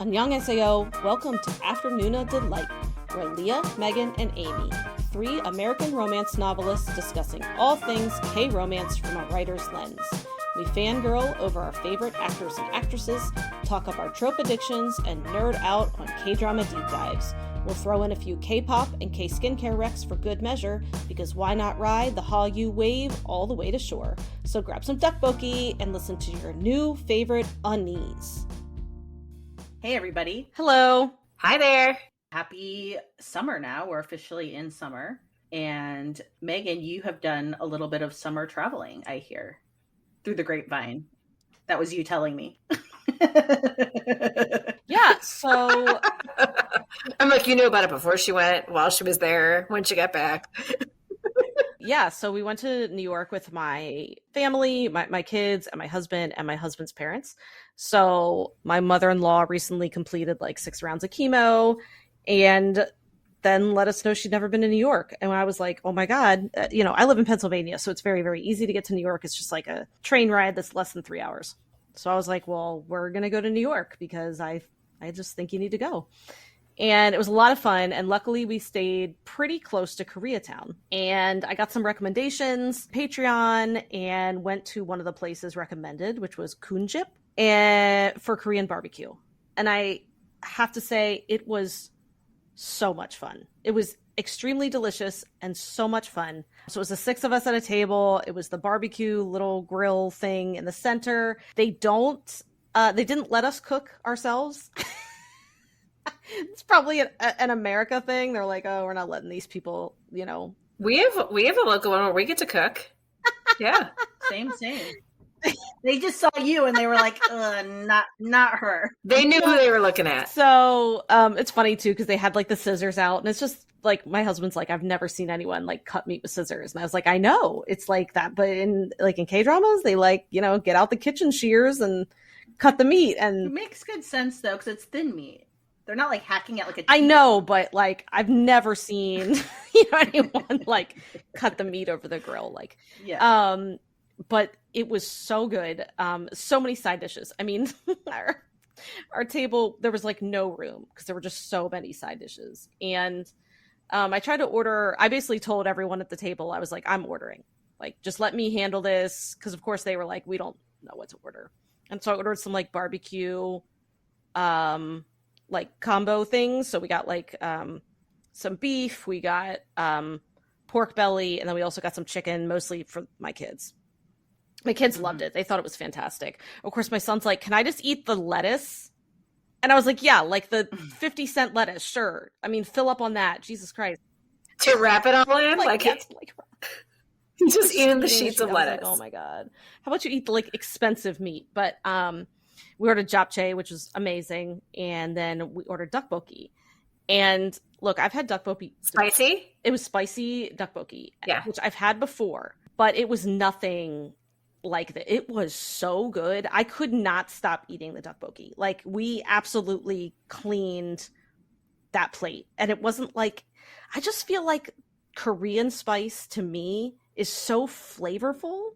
Annyeonghaseyo, welcome to Afternoona Delight, where Leah, Megan, and Amy, three American romance novelists discussing all things K-romance from a writer's lens. We fangirl over our favorite actors and actresses, talk up our trope addictions, and nerd out on K-drama deep dives. We'll throw in a few K-pop and K-skincare recs for good measure, because why not ride the Hallyu wave all the way to shore? So grab some tteokbokki and listen to your new favorite unnies. Hey everybody. Hello. Hi there. Happy summer now. We're officially in summer. And Megan, you have done a little bit of summer traveling, I hear, through the grapevine. That was you telling me. Yeah, so I'm like, you knew about it before she went, while she was there, when she got back. Yeah, so we went to New York with my family, my kids, and my husband's parents. So my mother-in-law recently completed like 6 rounds of chemo and then let us know she'd never been to New York. And I was like, oh my God, I live in Pennsylvania, so it's very, very easy to get to New York. It's just like a train ride that's less than 3 hours. So I was like, well, we're going to go to New York because I just think you need to go. And it was a lot of fun. And luckily we stayed pretty close to Koreatown. And I got some recommendations, Patreon, and went to one of the places recommended, which was Kunjip, and for Korean barbecue. And I have to say, it was so much fun. It was extremely delicious and so much fun. So it was the 6 of us at a table. It was the barbecue little grill thing in the center. They didn't let us cook ourselves. It's probably an America thing. They're like, oh, we're not letting these people, We have a local one where we get to cook. Yeah. Same. They just saw you and they were like, not her. They knew who they were looking at. So it's funny too, because they had like the scissors out, and it's just like, my husband's like, I've never seen anyone like cut meat with scissors. And I was like, I know it's like that, but in K-dramas, they like, get out the kitchen shears and cut the meat. And it makes good sense though, because it's thin meat. They're not like hacking it like a cheese. I know, but like, I've never seen anyone like cut the meat over the grill. Like, yeah. But it was so good. So many side dishes. I mean, our table, there was like no room because there were just so many side dishes. And I tried to order. I basically told everyone at the table, I was like, I'm ordering. Like, just let me handle this. Because of course they were like, we don't know what to order. And so I ordered some like barbecue, like combo things. So we got like some beef, we got pork belly, and then we also got some chicken, mostly for my kids. My kids loved it. They thought it was fantastic. Of course, my son's like, can I just eat the lettuce? And I was like, yeah, like the 50-cent lettuce, sure. I mean, fill up on that. Jesus Christ. To wrap it all in? Yes, just eating the sheets of lettuce. Like, oh my God. How about you eat the like expensive meat? But we ordered japchae, which was amazing. And then we ordered tteokbokki. And look, I've had tteokbokki. Spicy? It was spicy tteokbokki, yeah, which I've had before. But it was nothing like that. It was so good. I could not stop eating the tteokbokki. Like, we absolutely cleaned that plate. And it wasn't like, I just feel like Korean spice to me is so flavorful.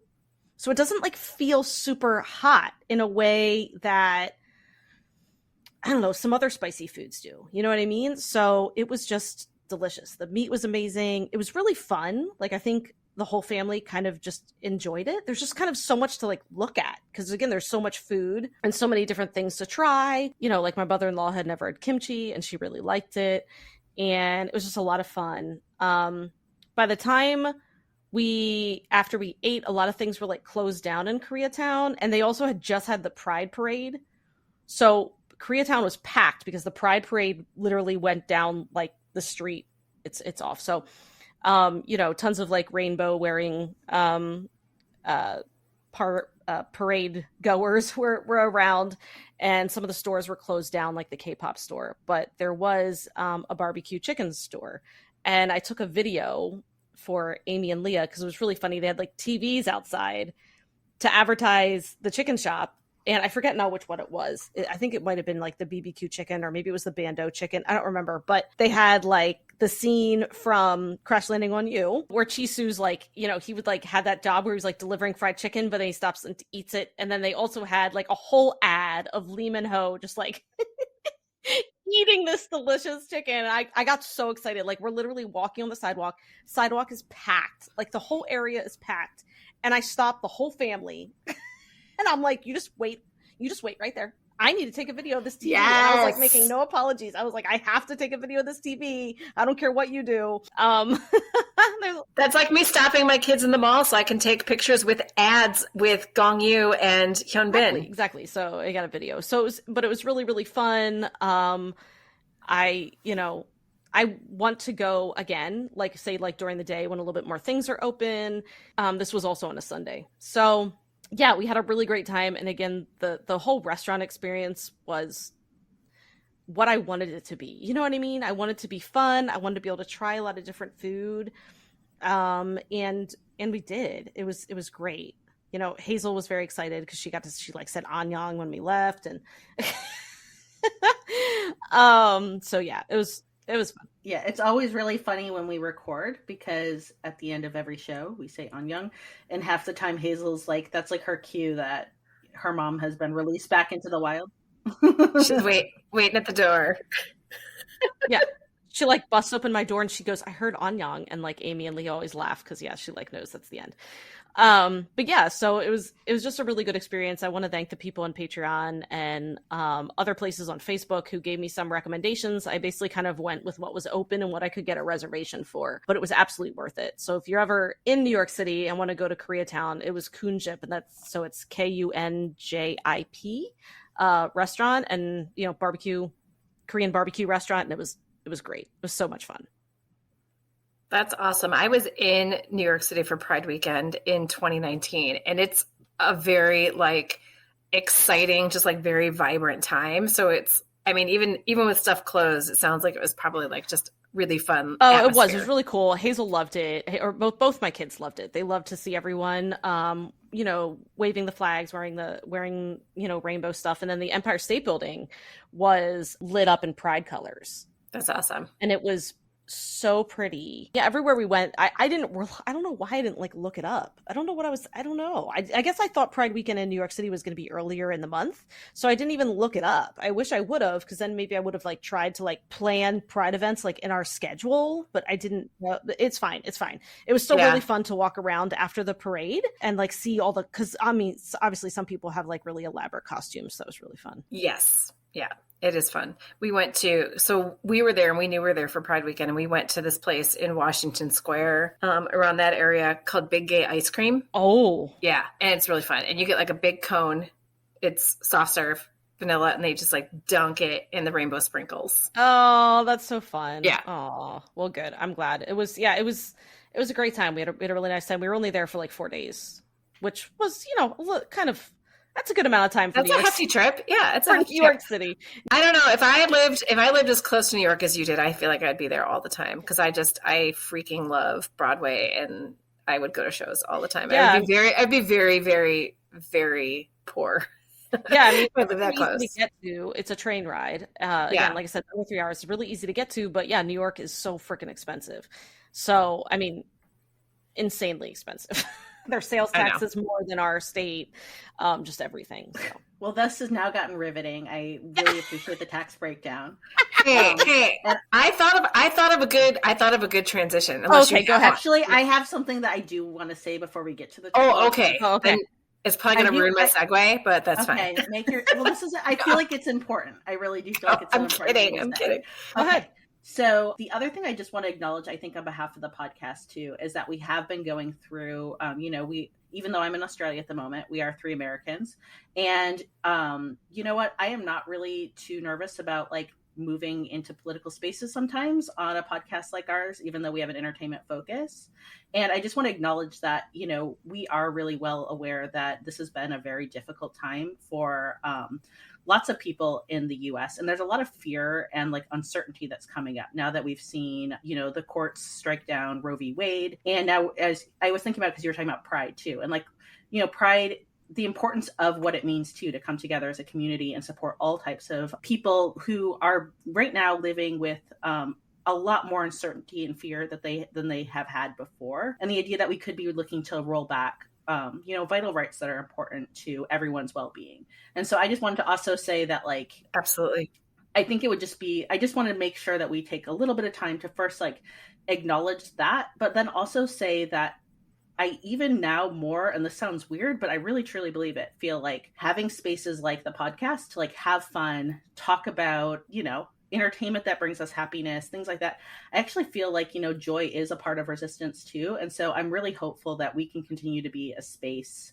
So it doesn't like feel super hot in a way that, I don't know, some other spicy foods do. You know what I mean? So it was just delicious. The meat was amazing. It was really fun. Like, I think the whole family kind of just enjoyed it. There's just kind of so much to like look at, because again, there's so much food and so many different things to try. Like my mother-in-law had never had kimchi and she really liked it. And it was just a lot of fun. By the time after we ate, a lot of things were like closed down in Koreatown, and they also had just had the Pride Parade. So Koreatown was packed because the Pride Parade literally went down like the street. It's off. So tons of like rainbow wearing parade goers were around, and some of the stores were closed down, like the Kpop store. But there was a barbecue chicken store, and I took a video for Amy and Leah because it was really funny. They had like TVs outside to advertise the chicken shop. And I forget now which one it was. I think it might have been like the BBQ chicken, or maybe it was the Bando chicken. I don't remember. But they had like the scene from Crash Landing on You, where Jisoo's like, he would like have that job where he's like delivering fried chicken, but then he stops and eats it. And then they also had like a whole ad of Lee Min-ho just like eating this delicious chicken. I got so excited. Like, we're literally walking on the sidewalk. Sidewalk is packed. Like, the whole area is packed. And I stopped the whole family. And I'm like, you just wait right there. I need to take a video of this TV. Yes. And I was like making no apologies. I was like, I have to take a video of this TV. I don't care what you do. That's like me stopping my kids in the mall so I can take pictures with ads with Gong Yoo and Hyun Bin. Exactly. So I got a video. So it was really, really fun. I want to go again, like say like during the day when a little bit more things are open. This was also on a Sunday. So yeah, we had a really great time. And again, the whole restaurant experience was what I wanted it to be. You know what I mean? I wanted to be fun. I wanted to be able to try a lot of different food. And we did. It was great. You know, Hazel was very excited because she like said Anyang when we left. And so yeah, it was fun. Yeah, it's always really funny when we record because at the end of every show we say Anyang, and half the time Hazel's like, that's like her cue that her mom has been released back into the wild. She's waiting at the door. Yeah. She like busts open my door and she goes, I heard Anyang, and like Amy and Lee always laugh because yeah, she like knows that's the end. But yeah, so it was just a really good experience. I want to thank the people on Patreon and other places on Facebook who gave me some recommendations. I basically kind of went with what was open and what I could get a reservation for, but it was absolutely worth it. So if you're ever in New York City and want to go to Koreatown, it was Kunjip, and it's Kunjip restaurant, and you know, Korean barbecue restaurant, and it was great. It was so much fun. That's awesome. I was in New York City for Pride Weekend in 2019, and it's a very like exciting, just like very vibrant time. So even with stuff closed, it sounds like it was probably like just really fun. Oh, atmosphere. it was. It was really cool. Hazel loved it, or both my kids loved it. They loved to see everyone, you know, waving the flags, wearing you know, rainbow stuff, and then the Empire State Building was lit up in Pride colors. That's awesome, and it was so pretty. Yeah, everywhere we went, I don't know why I didn't like look it up. I don't know. I guess I thought Pride Weekend in New York City was going to be earlier in the month, so I didn't even look it up. I wish I would have, because then maybe I would have like tried to like plan Pride events like in our schedule, but I didn't. It's fine. It was still really fun to walk around after the parade and like see all the, because I mean, obviously some people have like really elaborate costumes, so that was really fun. Yes. Yeah, it is fun. We were there and we knew we were there for Pride Weekend, and we went to this place in Washington Square, around that area, called Big Gay Ice Cream. Oh. Yeah. And it's really fun. And you get like a big cone. It's soft serve, vanilla, and they just like dunk it in the rainbow sprinkles. Oh, that's so fun. Yeah. Oh, well, good. I'm glad. It was a great time. We had a really nice time. We were only there for like 4 days, which was, you know, kind of, that's a good amount of time for That's a hefty trip. Yeah, it's a New York City. I don't know, if I lived as close to New York as you did, I feel like I'd be there all the time, because I freaking love Broadway, and I would go to shows all the time. Yeah. I'd be very, very, very poor. Yeah, I mean, it's that close. To get to. It's a train ride. Again, like I said, over 3 hours. It's really easy to get to, but yeah, New York is so freaking expensive. So, I mean, insanely expensive. Their sales tax is more than our state, just everything. So. Well, this has now gotten riveting. I really appreciate the tax breakdown. Hey, and I thought of a good transition. Okay, go ahead. Actually, I have something that I do want to say before we get to the. Okay. Then it's probably going to ruin my segue, but that's fine. This is. I feel like it's important. I really do feel like it's important. I'm kidding. Go ahead. So the other thing I just want to acknowledge, I think on behalf of the podcast too, is that we have been going through, even though I'm in Australia at the moment, we are 3 Americans. And you know what? I am not really too nervous about like moving into political spaces sometimes on a podcast like ours, even though we have an entertainment focus. And I just want to acknowledge that, you know, we are really well aware that this has been a very difficult time for lots of people in the US. And there's a lot of fear and like uncertainty that's coming up now that we've seen, you know, the courts strike down Roe v. Wade. And now, as I was thinking about, because you were talking about Pride too, and like, you know, Pride, the importance of what it means to come together as a community and support all types of people who are right now living with a lot more uncertainty and fear than they have had before. And the idea that we could be looking to roll back vital rights that are important to everyone's well-being. And so I just wanted to also say that, like, absolutely, I think it would just be, I just want to make sure that we take a little bit of time to first like acknowledge that, but then also say that I even now more, and this sounds weird, but I really truly believe it, feel like having spaces like the podcast to like have fun, talk about, you know, entertainment that brings us happiness, things like that. I actually feel like, you know, joy is a part of resistance too. And so I'm really hopeful that we can continue to be a space,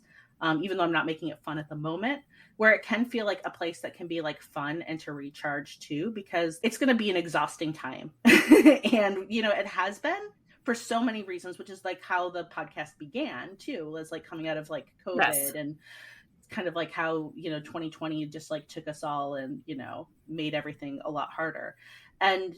even though I'm not making it fun at the moment, where it can feel like a place that can be like fun and to recharge too, because it's going to be an exhausting time. And, you know, it has been for so many reasons, which is like how the podcast began too, was like coming out of like COVID. Yes. And kind of like how, you know, 2020 just like took us all and, you know, made everything a lot harder. And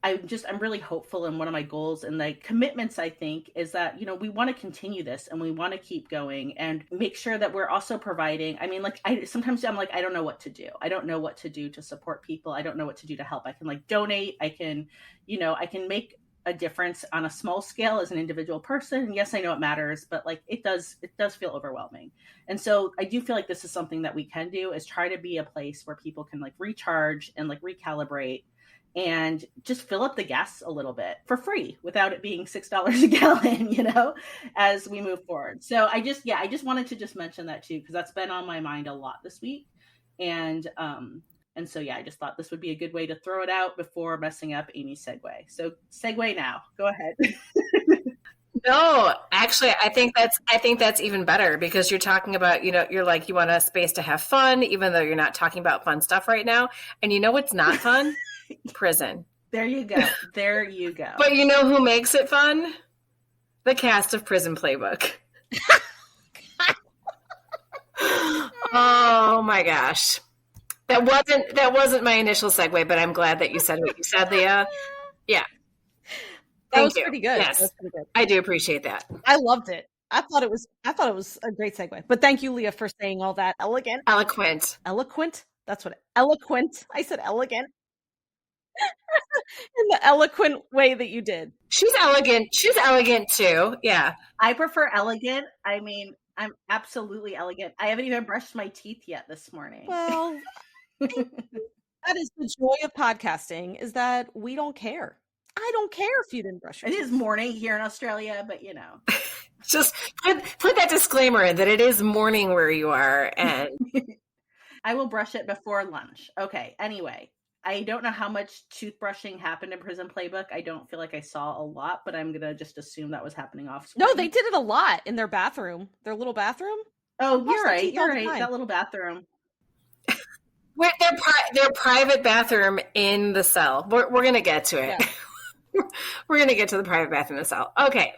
I'm really hopeful, and one of my goals and like commitments, I think, is that, you know, we want to continue this and we want to keep going and make sure that we're also providing. I mean, like sometimes I'm like, I don't know what to do. I don't know what to do to support people. I don't know what to do to help. I can like donate. I can, you know, I can make a difference on a small scale as an individual person. Yes, I know it matters, but like it does feel overwhelming. And so I do feel like this is something that we can do, is try to be a place where people can like recharge and like recalibrate and just fill up the gas a little bit for free without it being $6 a gallon, you know, as we move forward. So I just wanted to just mention that too, because that's been on my mind a lot this week. And so, yeah, I just thought this would be a good way to throw it out before messing up Amy's segue. So segue now, go ahead. No, actually, I think that's even better, because you're talking about, you know, you're like, you want a space to have fun, even though you're not talking about fun stuff right now. And you know what's not fun? Prison. There you go. There you go. But you know who makes it fun? The cast of Prison Playbook. Oh my gosh. That wasn't my initial segue, but I'm glad that you said what you said, Leah. Yeah. That was pretty good. Yes. That was pretty good. I do appreciate that. I loved it. I thought it was a great segue. But thank you, Leah, for saying all that. Eloquent. That's what eloquent. I said elegant. In the eloquent way that you did. She's elegant too. Yeah. I prefer elegant. I mean, I'm absolutely elegant. I haven't even brushed my teeth yet this morning. Well, that is the joy of podcasting, is that we don't care. I don't care if you didn't brush your teeth. It is morning here in Australia, but you know. Just put that disclaimer in that it is morning where you are, and I will brush it before lunch. Okay, anyway. I don't know how much toothbrushing happened in Prison Playbook. I don't feel like I saw a lot, but I'm going to just assume that was happening off screen. No, they did it a lot in their bathroom. Their little bathroom. Oh, you're right. You're right. That little bathroom. With their private bathroom in the cell. We're going to get to it. Yeah. We're going to get to the private bathroom in the cell. Okay.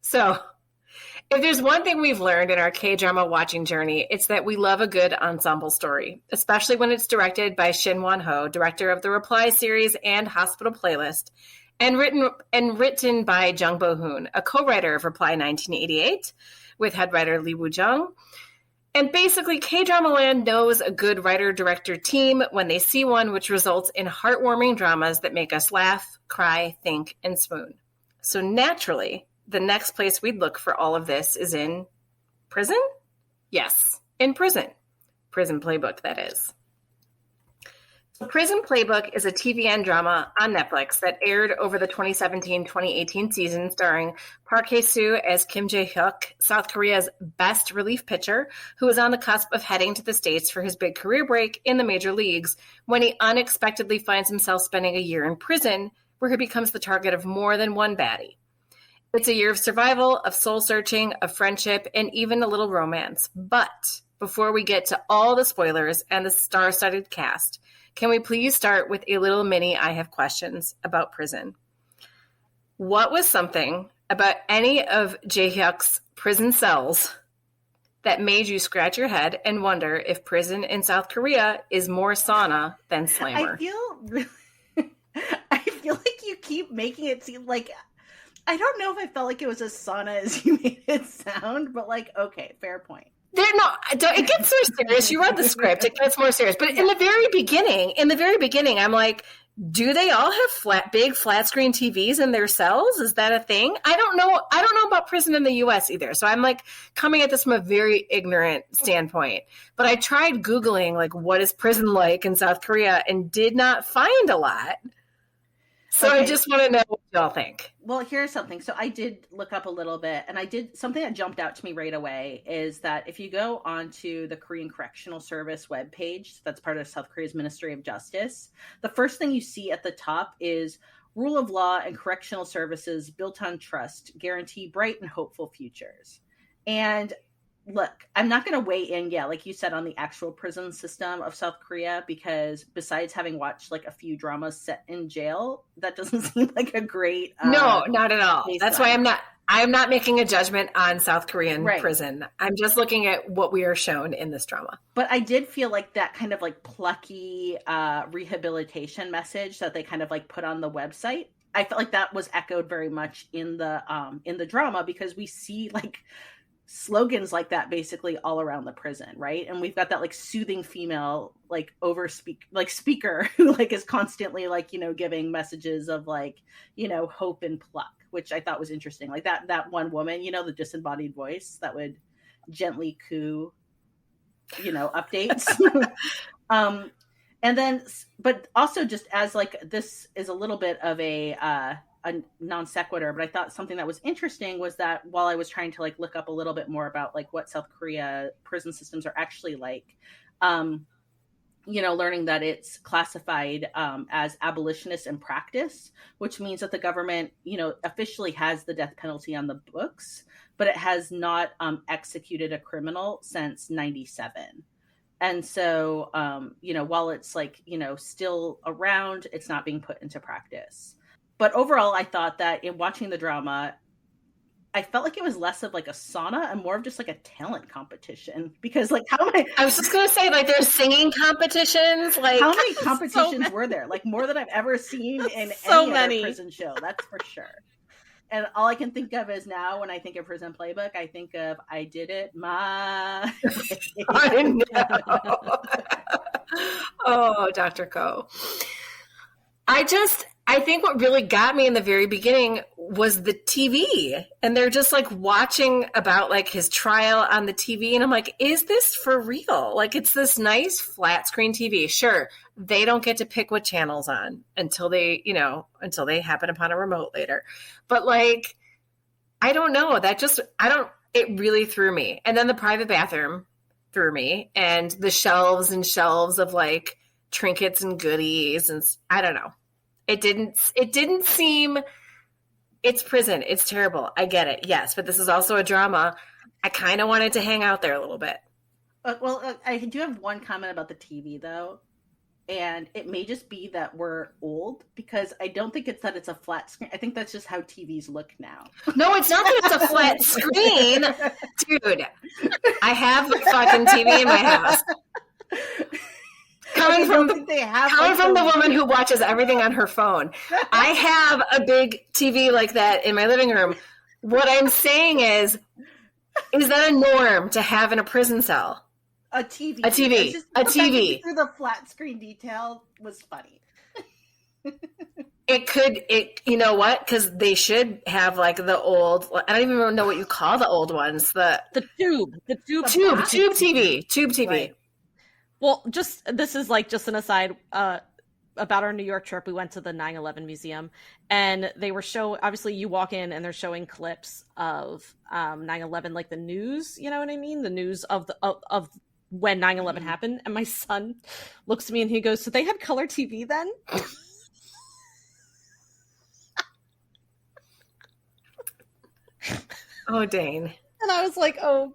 So if there's one thing we've learned in our K-drama watching journey, it's that we love a good ensemble story, especially when it's directed by Shin Won-ho, director of the Reply series and Hospital Playlist, and written by Jung Bo-hoon, a co-writer of Reply 1988 with head writer Lee Woo-jung. And basically, K-Drama Land knows a good writer-director team when they see one, which results in heartwarming dramas that make us laugh, cry, think, and swoon. So naturally, the next place we'd look for all of this is in prison? Yes, in prison. Prison Playbook, that is. So Prison Playbook is a TVN drama on Netflix that aired over the 2017-2018 season, starring Park Hae-Soo as Kim Je-hyeok, South Korea's best relief pitcher, who is on the cusp of heading to the States for his big career break in the major leagues, when he unexpectedly finds himself spending a year in prison, where he becomes the target of more than one baddie. It's a year of survival, of soul-searching, of friendship, and even a little romance. But before we get to all the spoilers and the star-studded cast, can we please start with a little mini I have questions about prison? What was something about any of Je-hyeok's prison cells that made you scratch your head and wonder if prison in South Korea is more sauna than slammer? I feel like you keep making it seem like... I don't know if I felt like it was as sauna as you made it sound, but like, okay, fair point. It gets more serious. You read the script; it gets more serious. But in the very beginning, I'm like, do they all have big flat screen TVs in their cells? Is that a thing? I don't know about prison in the US either. So I'm like coming at this from a very ignorant standpoint. But I tried Googling like what is prison like in South Korea and did not find a lot. So okay. I just want to know what y'all think. Well, here's something. So I did look up a little bit, and something that jumped out to me right away is that if you go onto the Korean Correctional Service webpage, that's part of South Korea's Ministry of Justice, the first thing you see at the top is rule of law and correctional services built on trust, guarantee bright and hopeful futures. And look, I'm not going to weigh in, like you said, on the actual prison system of South Korea, because besides having watched like a few dramas set in jail, that doesn't seem like a great no, not at all. That's why I'm not making a judgment on South Korean prison. I'm just looking at what we are shown in this drama. But I did feel like that kind of like plucky rehabilitation message that they kind of like put on the website, I felt like that was echoed very much in the drama, because we see like slogans like that basically all around the prison, right? And we've got that like soothing female like speaker who like is constantly like, giving messages of like, hope and pluck, which I thought was interesting. Like that one woman, the disembodied voice that would gently coo, updates. And then, but also just as like, this is a little bit of a non sequitur, but I thought something that was interesting was that while I was trying to like look up a little bit more about like what South Korea prison systems are actually like, learning that it's classified as abolitionist in practice, which means that the government, officially has the death penalty on the books, but it has not executed a criminal since 1997. And so, while it's like, still around, it's not being put into practice. But overall, I thought that in watching the drama, I felt like it was less of like a sauna and more of just like a talent competition. Because like I was just going to say, like, there's singing competitions. Like, how many competitions were there? Like more than I've ever seen in any other prison show. That's for sure. And all I can think of is now when I think of Prison Playbook, I think of I did it my I know. Oh, Dr. Ko. I think what really got me in the very beginning was the TV, and they're just like watching about like his trial on the TV. And I'm like, is this for real? Like, it's this nice flat screen TV. Sure. They don't get to pick what channels on until they happen upon a remote later. But like, I don't know, it really threw me. And then the private bathroom threw me, and the shelves and shelves of like trinkets and goodies. And I don't know. It didn't seem, it's prison. It's terrible. I get it. Yes. But this is also a drama. I kind of wanted to hang out there a little bit. I do have one comment about the TV though. And it may just be that we're old, because I don't think it's that it's a flat screen. I think that's just how TVs look now. No, it's not that it's a flat screen. Dude, I have the fucking TV in my house. Coming from the woman who watches everything on her phone. I have a big TV like that in my living room. What I'm saying is that a norm to have in a prison cell? A TV. A TV. Through the flat screen detail was funny. You know what? Because they should have like the old, I don't even know what you call the old ones. The tube TV. Right. Well, this is like just an aside about our New York trip. We went to the 9/11 museum, and they were obviously you walk in and they're showing clips of 9/11, like the news, you know what I mean? The news of when 9/11 happened. And my son looks at me and he goes, so they had color TV then? Oh, Dane. And I was like, oh.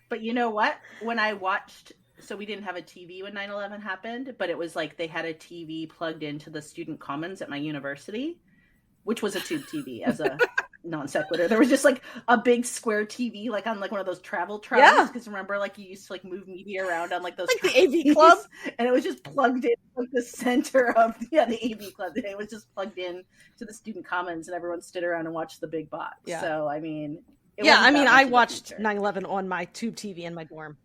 But you know what? When I watched, so we didn't have a TV when 9/11 happened, but it was like they had a TV plugged into the student commons at my university, which was a tube TV as a non sequitur. There was just like a big square TV, like on like one of those travel trucks. Yeah. Because remember, like you used to like move media around on like those like the AV Club, and it was just plugged in like the center of the AV Club. It was just plugged in to the student commons, and everyone stood around and watched the big box. Yeah. So I mean, I watched 9/11 on my tube TV in my dorm.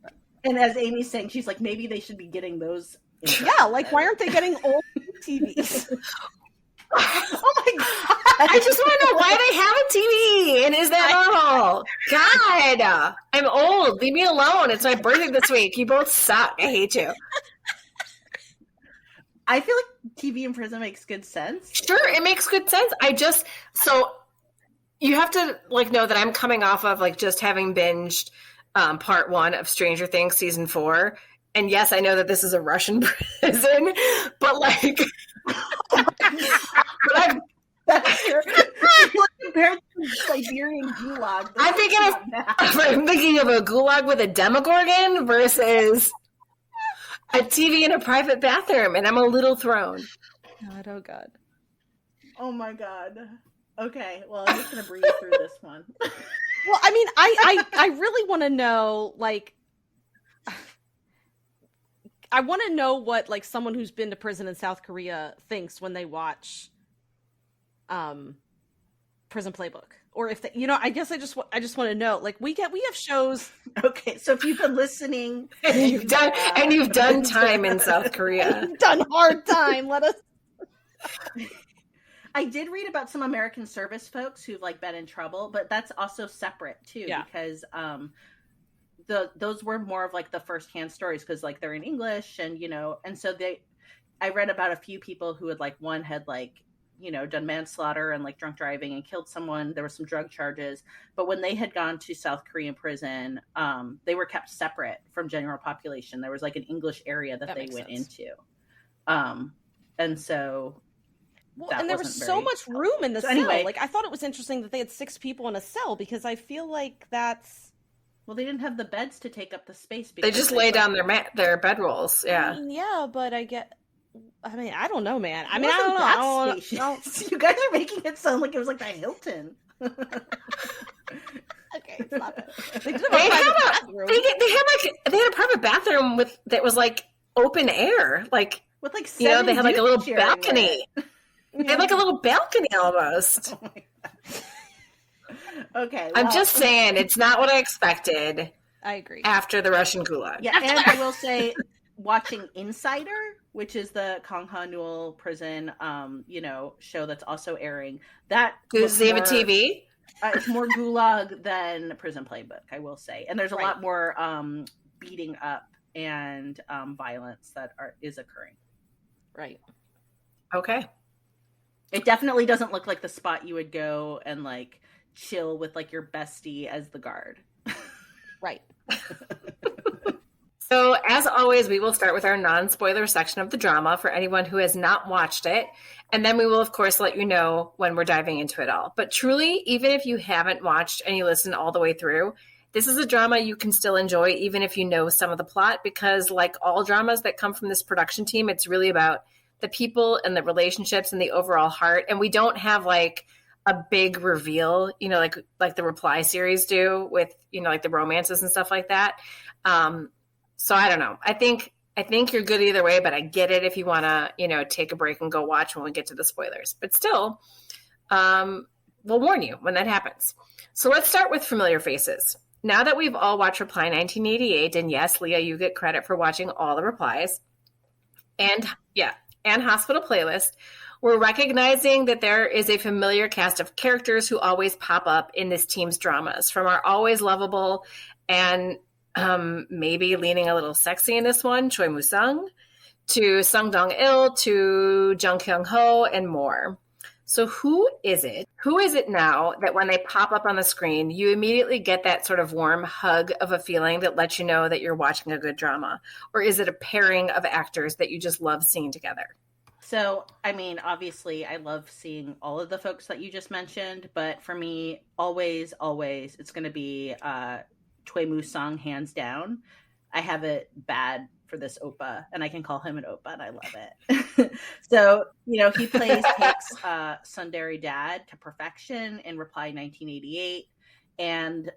And as Amy's saying, she's like, maybe they should be getting those. Yeah, like why aren't they getting old TVs. Oh my god! I just want to know why they have a TV, and is that normal? God, I'm old. Leave me alone. It's my birthday this week. You both suck. I hate you. I feel like TV in prison makes good sense. Sure, it makes good sense. So you have to like know that I'm coming off of like just having binged part 1 of Stranger Things season 4, and yes, I know that this is a Russian prison, but like. But compared to Siberian gulag. I'm thinking of a gulag with a Demogorgon versus a TV in a private bathroom, and I'm a little thrown. God, oh God. Oh my God. Okay, well, I'm just gonna breathe through this one. Well, I mean, I really want to know, like, I want to know what like someone who's been to prison in South Korea thinks when they watch Prison Playbook, or if they, I guess I just want to know, like, we have shows. Okay, so if you've been listening and you've done time in South Korea, you've done hard time, let us. I did read about some American service folks who've like been in trouble, but that's also separate too, because those were more of like the firsthand stories, because like they're in English, and and so I read about a few people who had done manslaughter and like drunk driving and killed someone. There were some drug charges, but when they had gone to South Korean prison, they were kept separate from general population. There was like an English area that they went into, and so. Well, and there was so much room in the cell. Anyway, like, I thought it was interesting that they had 6 people in a cell, because I feel like that's. Well, they didn't have the beds to take up the space. They just lay down their bedrolls. Yeah. Yeah, but I don't know, man. I don't know. You guys are making it sound like it was like the Hilton. Okay, stop it. They had a private bathroom that was like open air, like with like they had like a little balcony. They had like a little balcony almost. Oh my God. Okay, I'm just saying, it's not what I expected. I agree. After the Russian gulag. Yeah, and I will say, watching Insider, which is the Kongha-Newell prison, show that's also airing. Does they have a TV? It's more gulag than Prison Playbook, I will say, and there's a lot more beating up and violence that is occurring. Right. Okay. It definitely doesn't look like the spot you would go and like chill with like your bestie as the guard. Right. So as always, we will start with our non-spoiler section of the drama for anyone who has not watched it. And then we will, of course, let you know when we're diving into it all. But truly, even if you haven't watched and you listen all the way through, this is a drama you can still enjoy, even if you know some of the plot, because like all dramas that come from this production team, it's really about the people and the relationships and the overall heart. And we don't have like a big reveal, like the Reply series do with, like the romances and stuff like that. So I don't know. I think you're good either way, but I get it if you want to, take a break and go watch when we get to the spoilers. But still, we'll warn you when that happens. So let's start with familiar faces. Now that we've all watched Reply 1988, and yes, Leah, you get credit for watching all the replies, and Hospital Playlist, we're recognizing that there is a familiar cast of characters who always pop up in this team's dramas, from our always lovable and maybe leaning a little sexy in this one, Choi Musa, to Sung Dong-il, to Jung Kyung-ho, and more. So who is it now that when they pop up on the screen, you immediately get that sort of warm hug of a feeling that lets you know that you're watching a good drama? Or is it a pairing of actors that you just love seeing together? So, I mean, obviously, I love seeing all of the folks that you just mentioned, but for me, always, it's going to be Choi Musa, hands down. I have it bad for this oppa, and I can call him an oppa, and I love it. So, he plays Taek's tsundere dad to perfection in Reply 1988, and,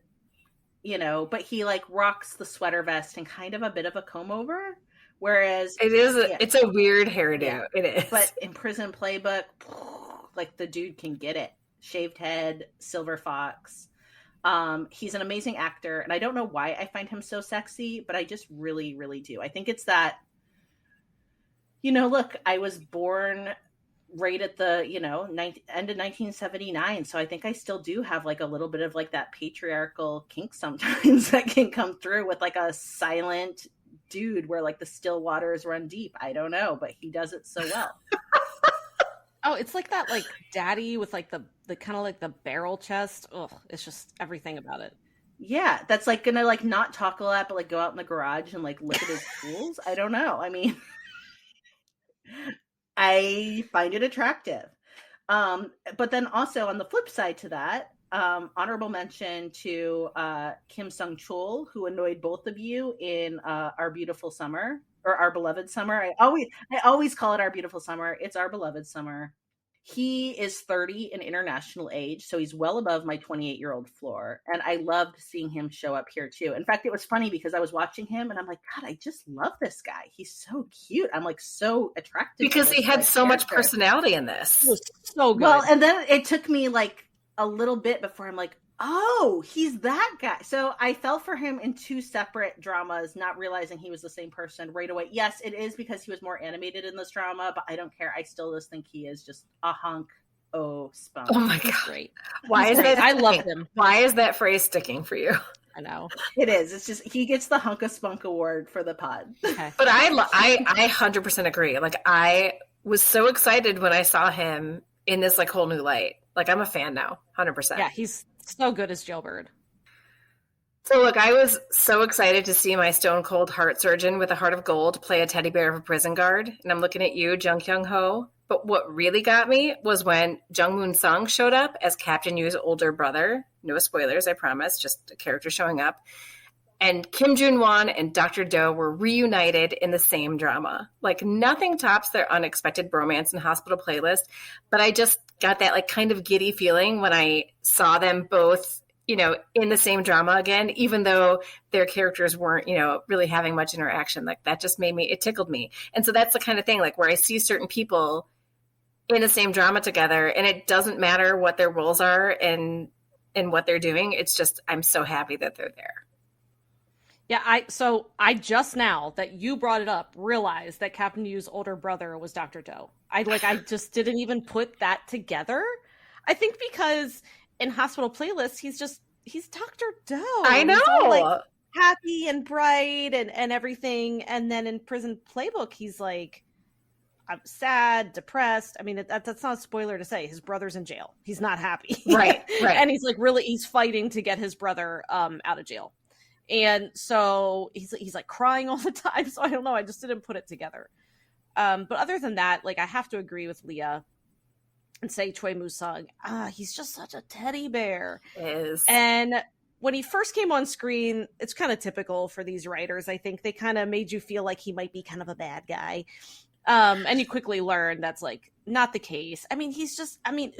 but he like rocks the sweater vest and kind of a bit of a comb over. Whereas it's a weird hairdo. Yeah. It is. But in Prison Playbook, like the dude can get it. Shaved head, silver fox. He's an amazing actor, and I don't know why I find him so sexy, but I just really, really do. I think it's that, Look, I was born right at the, end of 1979. So I think I still do have like a little bit of like that patriarchal kink sometimes that can come through with like a silent dude where like the still waters run deep. I don't know, but he does it so well. Oh, it's like that like daddy with like the kind of like the barrel chest. Ugh, it's just everything about it. Yeah, that's like gonna like not talk a lot, but like go out in the garage and like look at his tools. I don't know. I mean, I find it attractive. But then also on the flip side to that, honorable mention to Kim Sung-chul, who annoyed both of you in Our Beautiful Summer, or Our Beloved Summer. I always call it Our Beautiful Summer. It's Our Beloved Summer. He is 30 in international age, so he's well above my 28-year-old floor. And I loved seeing him show up here too. In fact, it was funny because I was watching him and I'm like, God, I just love this guy. He's so cute. I'm like so attracted because he had so much personality in this. It was so good. Well, and then it took me like a little bit before I'm like, oh, he's that guy. So I fell for him in two separate dramas, not realizing he was the same person right away. Yes, it is because he was more animated in this drama, but I don't care. I still just think he is just a hunk. Oh, spunk. Oh my God. Great. Why is that? I love him. Why is that phrase sticking for you? I know. It is. It's just, he gets the hunk of spunk award for the pod. Okay. But I 100% agree. Like, I was so excited when I saw him in this like whole new light. Like, I'm a fan now, 100%. Yeah, he's so good as Jailbird. So look, I was so excited to see my stone cold heart surgeon with a heart of gold play a teddy bear of a prison guard. And I'm looking at you, Jung Kyung Ho. But what really got me was when Jung Moon Sung showed up as Captain Yu's older brother. No spoilers, I promise, just a character showing up. And Kim Jun-won and Dr. Do were reunited in the same drama. Like, nothing tops their unexpected bromance and hospital playlist. But I just got that like kind of giddy feeling when I saw them both, in the same drama again, even though their characters weren't, really having much interaction. Like, that just it tickled me. And so that's the kind of thing, like, where I see certain people in the same drama together, and it doesn't matter what their roles are and what they're doing. It's just, I'm so happy that they're there. Yeah, I just now that you brought it up realized that Captain Yu's older brother was Dr. Do. I just didn't even put that together. I think because in Hospital Playlist, he's Dr. Do. I know. He's all, like, happy and bright and everything. And then in Prison Playbook, he's like, I'm sad, depressed. I mean, that's not a spoiler to say. His brother's in jail. He's not happy. Right. And he's like he's fighting to get his brother out of jail. And so he's like crying all the time. So I don't know. I just didn't put it together. But other than that, like, I have to agree with Leah and say Choi Musa. He's just such a teddy bear. Is. And when he first came on screen, it's kind of typical for these writers. I think they kind of made you feel like he might be kind of a bad guy. And you quickly learn that's like not the case. I mean,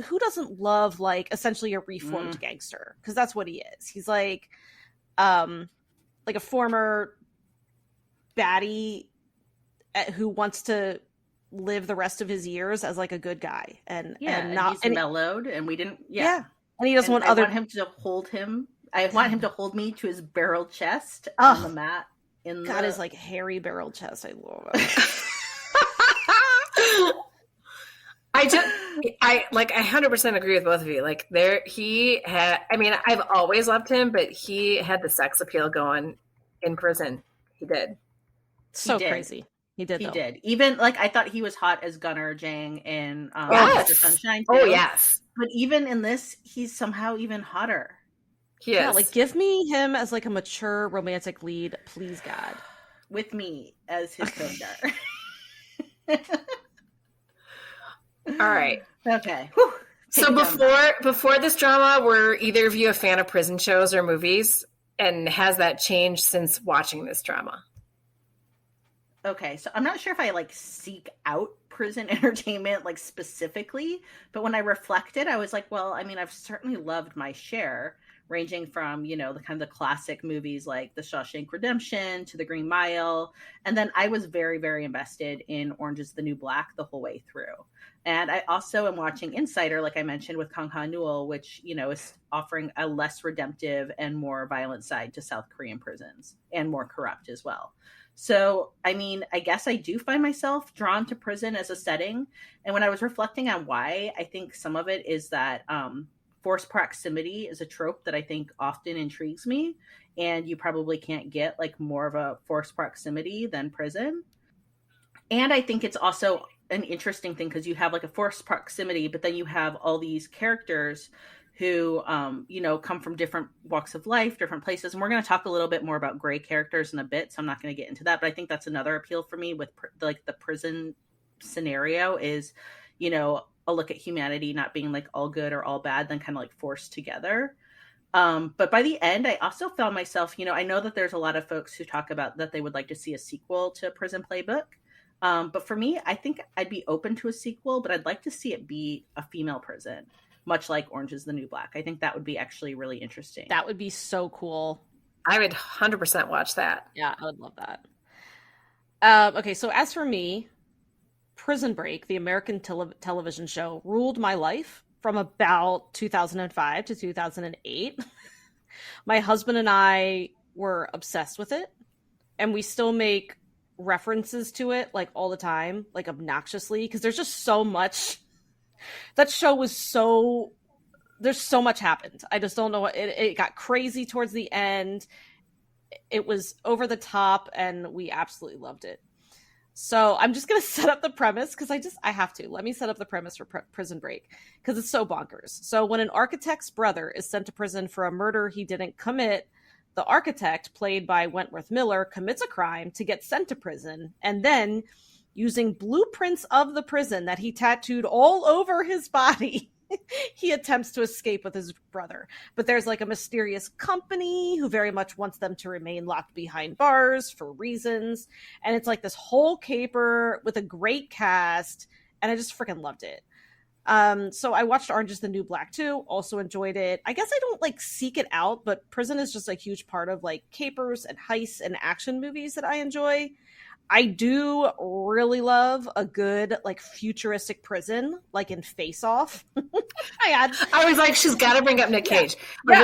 who doesn't love like essentially a reformed gangster? Because that's what he is. He's like a former baddie who wants to live the rest of his years as like a good guy and he's mellowed, and we didn't. Yeah. And he doesn't want I want him to hold him. I want him to hold me to his barrel chest on the mat. His like hairy barrel chest. I love it. I 100% agree with both of you. Like, I've always loved him, but he had the sex appeal going in prison. He did. Crazy. He did. Even like, I thought he was hot as Gunnar Jang in yes. Mr. Sunshine too. Oh yes. But even in this, he's somehow even hotter. He is. Like, give me him as like a mature romantic lead, please God. With me as his co-star. All right. Okay. So before this drama, were either of you a fan of prison shows or movies? And has that changed since watching this drama? Okay, so I'm not sure if I like seek out prison entertainment like specifically, but when I reflected, I was like, well, I mean, I've certainly loved my share, ranging from, the kind of the classic movies like The Shawshank Redemption to The Green Mile. And then I was very, very invested in Orange is the New Black the whole way through. And I also am watching Insider, like I mentioned, with Kang Ha-neul, which, is offering a less redemptive and more violent side to South Korean prisons and more corrupt as well. So, I mean, I guess I do find myself drawn to prison as a setting. And when I was reflecting on why, I think some of it is that forced proximity is a trope that I think often intrigues me. And you probably can't get like more of a forced proximity than prison. And I think it's also an interesting thing because you have like a forced proximity, but then you have all these characters who come from different walks of life, different places. And we're going to talk a little bit more about gray characters in a bit, so I'm not going to get into that, but I think that's another appeal for me with like the prison scenario is, a look at humanity not being like all good or all bad, then kind of like forced together. But by the end, I also found myself, I know that there's a lot of folks who talk about that they would like to see a sequel to Prison Playbook. But for me, I think I'd be open to a sequel, but I'd like to see it be a female prison, much like Orange is the New Black. I think that would be actually really interesting. That would be so cool. I would 100% watch that. Yeah, I would love that. Okay, so as for me, Prison Break, the American television show, ruled my life from about 2005 to 2008. My husband and I were obsessed with it, and we still make references to it like all the time, like obnoxiously, because there's just so much. That show was there's so much happened. I just don't know what it got crazy towards the end. It was over the top and we absolutely loved it. So I'm just going to set up the premise because I have to. Let me set up the premise for Prison Break because it's so bonkers. So when an architect's brother is sent to prison for a murder he didn't commit, the architect, played by Wentworth Miller, commits a crime to get sent to prison, and then, using blueprints of the prison that he tattooed all over his body, he attempts to escape with his brother. But there's like a mysterious company who very much wants them to remain locked behind bars for reasons. And it's like this whole caper with a great cast. And I just freaking loved it. So I watched Orange is the New Black too. Also enjoyed it. I guess I don't like seek it out, but prison is just a huge part of like capers and heists and action movies that I enjoy. I do really love a good like futuristic prison, like in Face Off. I was like, she's got to bring up Nick Cage. Like,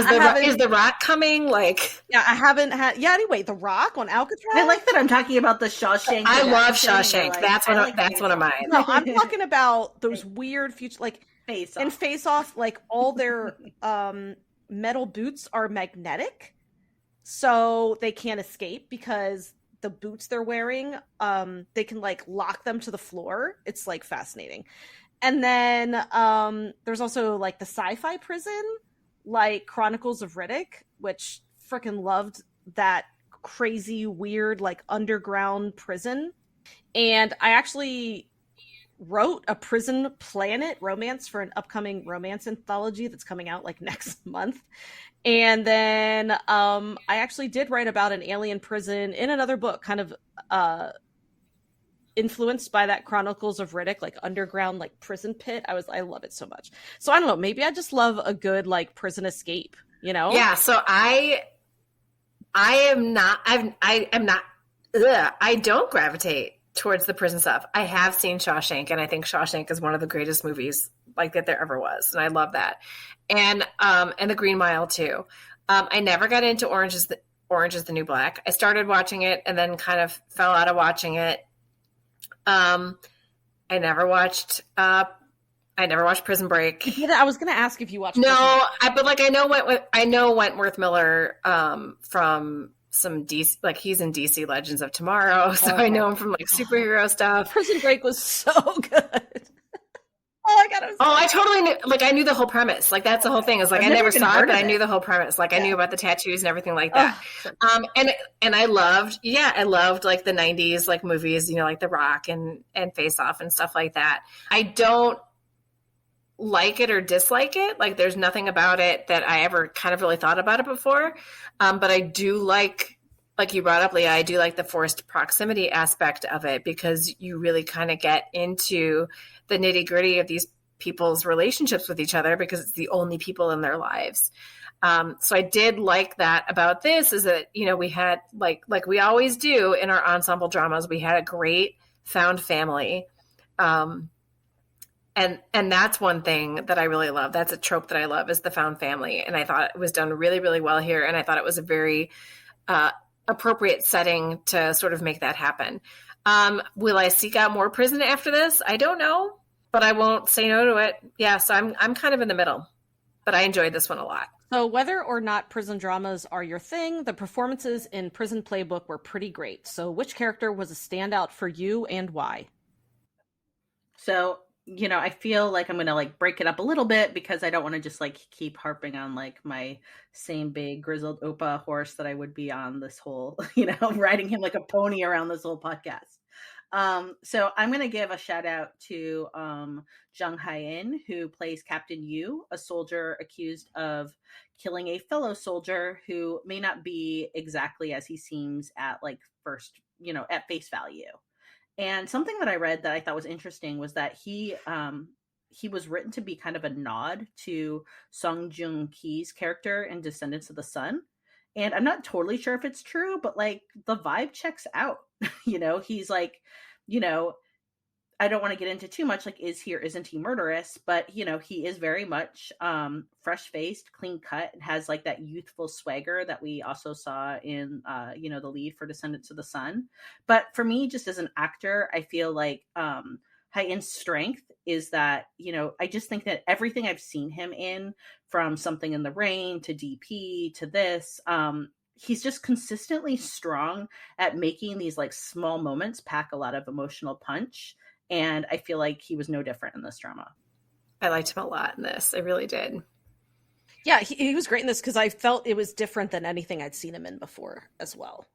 is the Rock coming? Like, yeah, I haven't had. Yeah, anyway, the Rock on Alcatraz. I like that I'm talking about the Shawshank. I love Shawshank. Like, that's one of mine. No, I'm talking about those weird future, like Face Off. In Face Off, like all their metal boots are magnetic, so they can't escape because the boots they're wearing, they can like lock them to the floor. It's like fascinating. And then there's also like the sci-fi prison, like Chronicles of Riddick, which freaking loved that crazy, weird, like underground prison. And I actually wrote a Prison Planet romance for an upcoming romance anthology that's coming out like next month. And then I actually did write about an alien prison in another book, kind of influenced by that Chronicles of Riddick, like underground, like prison pit. I love it so much. So I don't know, maybe I just love a good like prison escape, you know? Yeah. So I don't gravitate towards the prison stuff. I have seen Shawshank, and I think Shawshank is one of the greatest movies like that there ever was, and I love that. And The Green Mile too. I never got into Orange is the New Black. I started watching it and then kind of fell out of watching it. I never watched Prison Break. Yeah, I was going to ask if you watched. No, but like I know Wentworth Miller from some DC, like he's in DC Legends of Tomorrow, so I know him from like superhero stuff. Prison Break was so good. Oh my God! I totally knew. Like I knew the whole premise. Like that's the whole thing. Is like I never saw it, but I knew the whole premise. Like I knew about the tattoos and everything like that. And I loved like the '90s like movies, like The Rock and Face Off and stuff like that. I don't like it or dislike it. Like there's nothing about it that I ever kind of really thought about it before. But I do like you brought up, Leah, I do like the forced proximity aspect of it because you really kind of get into the nitty gritty of these people's relationships with each other because it's the only people in their lives. So I did like that about this is that, we had like we always do in our ensemble dramas, we had a great found family. And that's one thing that I really love. That's a trope that I love is the found family. And I thought it was done really, really well here. And I thought it was a very appropriate setting to sort of make that happen. Will I seek out more Prison after this? I don't know, but I won't say no to it. Yeah, so I'm kind of in the middle, but I enjoyed this one a lot. So whether or not prison dramas are your thing, the performances in Prison Playbook were pretty great. So which character was a standout for you and why? So, I feel like I'm going to like break it up a little bit because I don't want to just like keep harping on like my same big grizzled Opa horse that I would be on this whole, riding him like a pony around this whole podcast. So I'm going to give a shout out to Jung Hae-in, who plays Captain Yu, a soldier accused of killing a fellow soldier who may not be exactly as he seems at like first, at face value. And something that I read that I thought was interesting was that he was written to be kind of a nod to Song Joong-ki's character in Descendants of the Sun. And I'm not totally sure if it's true, but like the vibe checks out. He's like, I don't want to get into too much, like, is he or isn't he murderous? But, he is very much fresh-faced, clean-cut, and has, like, that youthful swagger that we also saw in, the lead for Descendants of the Sun. But for me, just as an actor, I feel like Hae-in's strength is that, I just think that everything I've seen him in, from Something in the Rain to DP to this, he's just consistently strong at making these, like, small moments pack a lot of emotional punch. And I feel like he was no different in this drama. I liked him a lot in this. I really did. Yeah, he was great in this because I felt it was different than anything I'd seen him in before as well.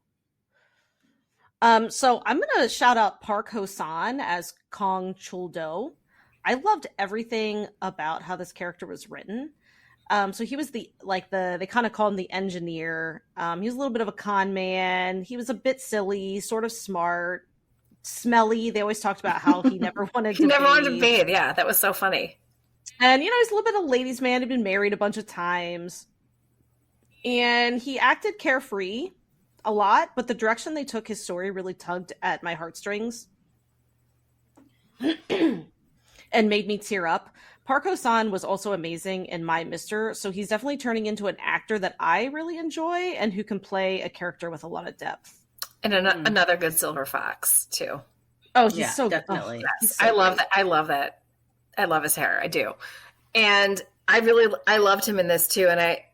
So I'm going to shout out Park Ho-san as Kong Chul-do. I loved everything about how this character was written. So he was they kind of call him the engineer. He was a little bit of a con man. He was a bit silly, sort of smart. Smelly. They always talked about how he never wanted to wanted to bathe. Yeah, that was so funny. And he's a little bit of a ladies' man. He'd been married a bunch of times, and he acted carefree a lot. But the direction they took his story really tugged at my heartstrings and made me tear up. Park Ho-san was also amazing in My Mister, so he's definitely turning into an actor that I really enjoy and who can play a character with a lot of depth. And another good silver fox too. Oh, he's so definitely. Good. Yes. I love that. I love that. I love his hair. I do. And I loved him in this too. And I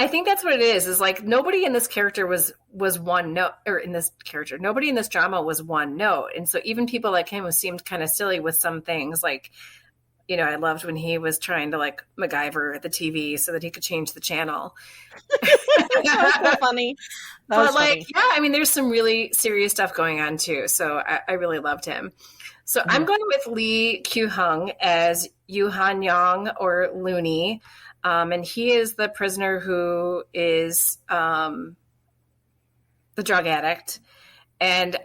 think that's what it is like nobody in this character was one note, or in this character, nobody in this drama was one note. And so even people like him who seemed kind of silly with some things, like, I loved when he was trying to like MacGyver the TV so that he could change the channel. That was so funny. But like, funny. Yeah, I mean, there's some really serious stuff going on too. So I really loved him. So I'm going with Lee Kyu-hung as Yoo Han-young, or Looney. And he is the prisoner who is the drug addict. And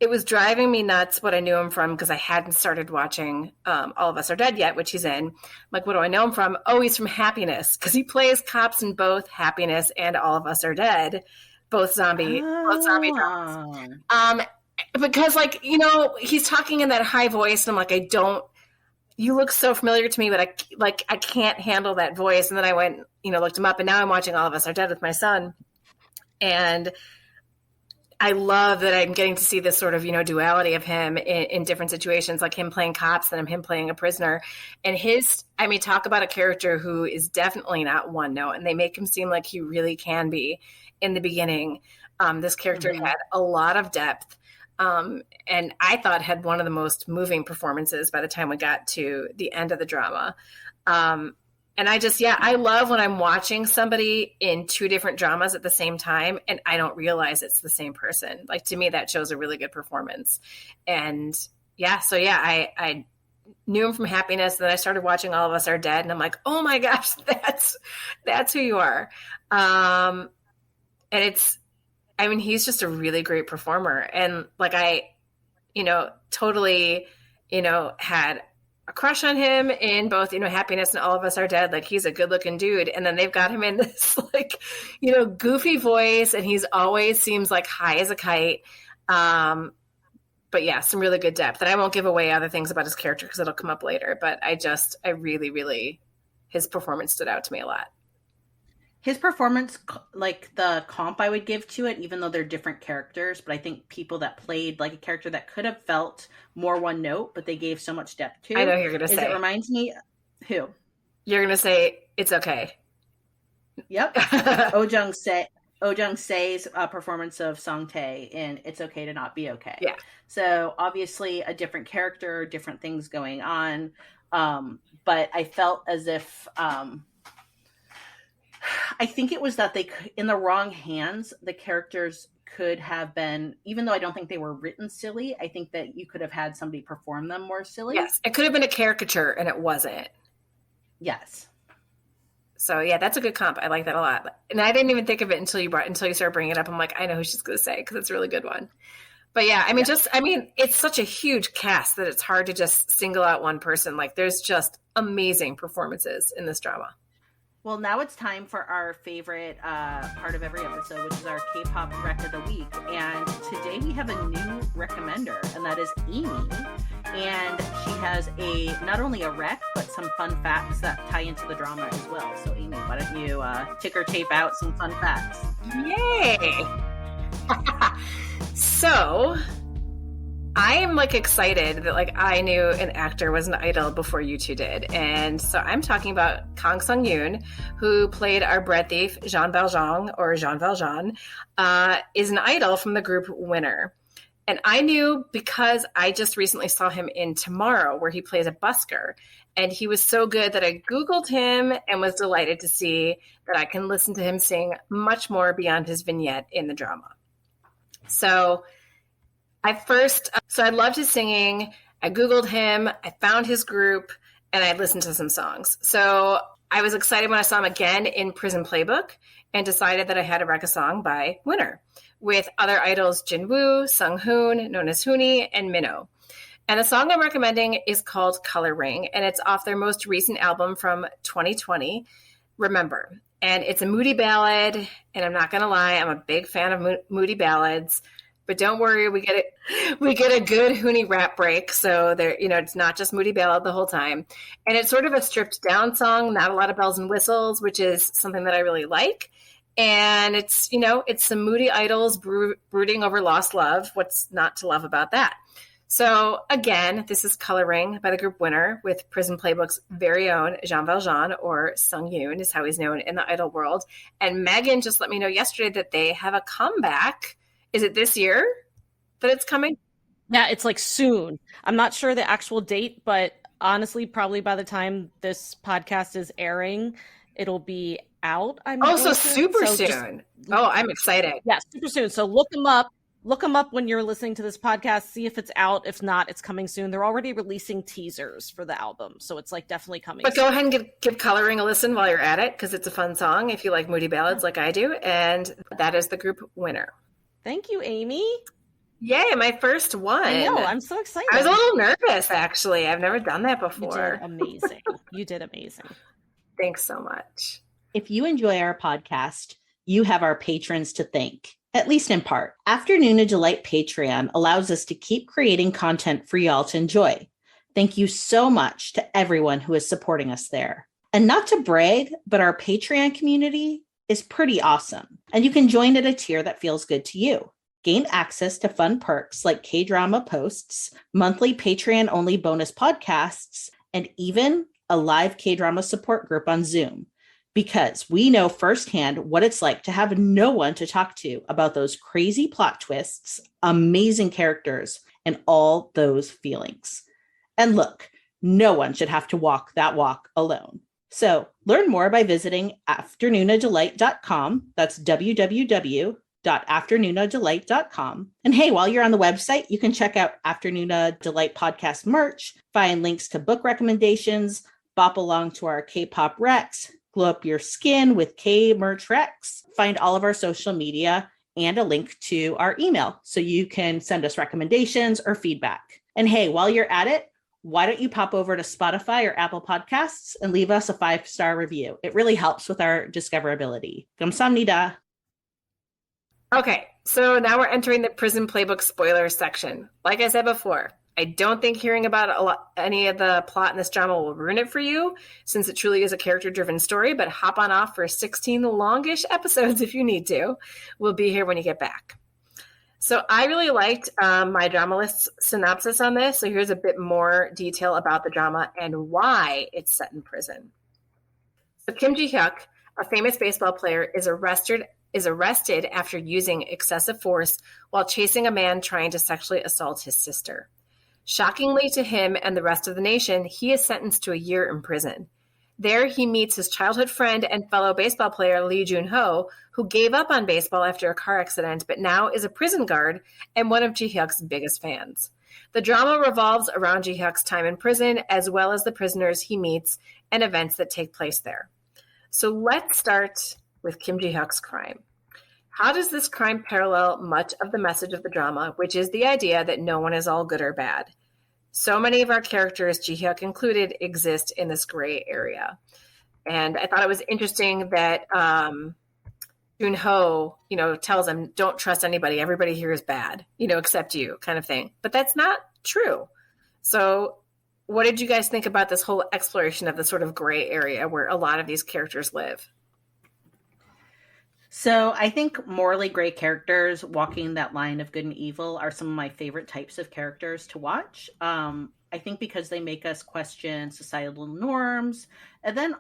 it was driving me nuts what I knew him from, because I hadn't started watching All of Us Are Dead yet, which he's in. I'm like, what do I know him from? Oh, he's from Happiness, because he plays cops in both Happiness and All of Us Are Dead, both zombie dramas. Because he's talking in that high voice, and I'm like, you look so familiar to me, but I can't handle that voice. And then I went, looked him up, and now I'm watching All of Us Are Dead with my son, and I love that I'm getting to see this sort of, duality of him in different situations, like him playing cops and him playing a prisoner. And talk about a character who is definitely not one note, and they make him seem like he really can be in the beginning. This character had a lot of depth, and I thought had one of the most moving performances by the time we got to the end of the drama. And I love when I'm watching somebody in two different dramas at the same time and I don't realize it's the same person. Like, to me, that shows a really good performance. And I knew him from Happiness. Then I started watching All of Us Are Dead, and I'm like, oh my gosh, that's who you are. And he's just a really great performer. And totally, had a crush on him in both, Happiness and All of Us Are Dead. Like, he's a good looking dude. And then they've got him in this goofy voice, and he's always seems like high as a kite. But yeah, some really good depth. And I won't give away other things about his character because it'll come up later. But I really, really, his performance stood out to me a lot. his performance, like the comp I would give to it, even though they're different characters, but I think people that played like a character that could have felt more one note, but they gave so much depth to. I know who you're gonna say. It reminds me, who? You're gonna say It's Okay. Yep. Oh Jung-se's performance of Song-tae in It's Okay to Not Be Okay. Yeah. So obviously a different character, different things going on. But I felt as if I think it was that they, in the wrong hands, the characters could have been, even though I don't think they were written silly, I think that you could have had somebody perform them more silly. Yes, it could have been a caricature and it wasn't. Yes. So yeah, that's a good comp. I like that a lot. And I didn't even think of it until you started bringing it up. I'm like, I know who she's going to say because it's a really good one. But yeah, I mean, it's such a huge cast that it's hard to just single out one person. Like there's just amazing performances in this drama. Well, now it's time for our favorite part of every episode, which is our K-pop rec of the week. And today we have a new recommender, and that is Amy. And she has not only a rec, but some fun facts that tie into the drama as well. So Amy, why don't you ticker tape out some fun facts? Yay! So I am like excited that like I knew an actor was an idol before you two did. And so I'm talking about Kang Sung-yoon, who played our bread thief, Jean Valjean, is an idol from the group Winner. And I knew because I just recently saw him in Tomorrow, where he plays a busker. And he was so good that I Googled him and was delighted to see that I can listen to him sing much more beyond his vignette in the drama. So I loved his singing. I Googled him, I found his group, and I listened to some songs. So I was excited when I saw him again in Prison Playbook and decided that I had to write a song by Winner with other idols Jinwoo, Sung-hoon, known as Hooni, and Minho. And the song I'm recommending is called Color Ring, and it's off their most recent album from 2020, Remember. And it's a moody ballad, and I'm not going to lie, I'm a big fan of moody ballads. But don't worry, we get a good Hooni rap break, so there, it's not just moody ballad the whole time. And it's sort of a stripped down song, not a lot of bells and whistles, which is something that I really like. And it's some moody idols brooding over lost love. What's not to love about that? So again, this is Color Ring by the group Winner with Prison Playbook's very own Jean Valjean, or Sung-yoon is how he's known in the idol world. And Megan just let me know yesterday that they have a comeback. Is it this year that it's coming? Yeah, it's like soon. I'm not sure the actual date, but honestly, probably by the time this podcast is airing, it'll be out. Super soon. I'm excited. Yeah, super soon. So look them up. Look them up when you're listening to this podcast. See if it's out. If not, it's coming soon. They're already releasing teasers for the album, so it's like definitely coming. But go ahead and give Color Ring a listen while you're at it, because it's a fun song if you like moody ballads like I do. And that is the group Winner. Thank you, Amy. Yay, my first one. I know, I'm so excited. I was a little nervous, actually. I've never done that before. You did amazing. Thanks so much. If you enjoy our podcast, you have our patrons to thank, at least in part. Afternoona Delight Patreon allows us to keep creating content for y'all to enjoy. Thank you so much to everyone who is supporting us there. And not to brag, but our Patreon community is pretty awesome. And you can join at a tier that feels good to you. Gain access to fun perks like K-drama posts, monthly Patreon-only bonus podcasts, and even a live K-drama support group on Zoom. Because we know firsthand what it's like to have no one to talk to about those crazy plot twists, amazing characters, and all those feelings. And look, no one should have to walk that walk alone. So learn more by visiting afternoonadelight.com. That's www.afternoonadelight.com. And hey, while you're on the website, you can check out Afternoona Delight podcast merch, find links to book recommendations, bop along to our K-pop recs, glow up your skin with K merch recs, find all of our social media, and a link to our email so you can send us recommendations or feedback. And hey, while you're at it, why don't you pop over to Spotify or Apple Podcasts and leave us a 5-star review? It really helps with our discoverability. 감사합니다. Okay, so now we're entering the Prison Playbook spoiler section. Like I said before, I don't think hearing about any of the plot in this drama will ruin it for you, since it truly is a character-driven story, but hop on off for 16 longish episodes if you need to. We'll be here when you get back. So I really liked my drama list synopsis on this. So here's a bit more detail about the drama and why it's set in prison. So Kim Je-hyeok, a famous baseball player, is arrested after using excessive force while chasing a man trying to sexually assault his sister. Shockingly to him and the rest of the nation, he is sentenced to a year in prison. There, he meets his childhood friend and fellow baseball player Lee Jun-ho, who gave up on baseball after a car accident, but now is a prison guard and one of Je-hyeok's biggest fans. The drama revolves around Je-hyeok's time in prison, as well as the prisoners he meets and events that take place there. So let's start with Kim Je-hyeok's crime. How does this crime parallel much of the message of the drama, which is the idea that no one is all good or bad? So many of our characters, Je-hyeok included, exist in this gray area. And I thought it was interesting that Jun-ho, tells him, don't trust anybody. Everybody here is bad, except you, kind of thing. But that's not true. So what did you guys think about this whole exploration of the sort of gray area where a lot of these characters live? So I think morally gray characters walking that line of good and evil are some of my favorite types of characters to watch. I think because they make us question societal norms and then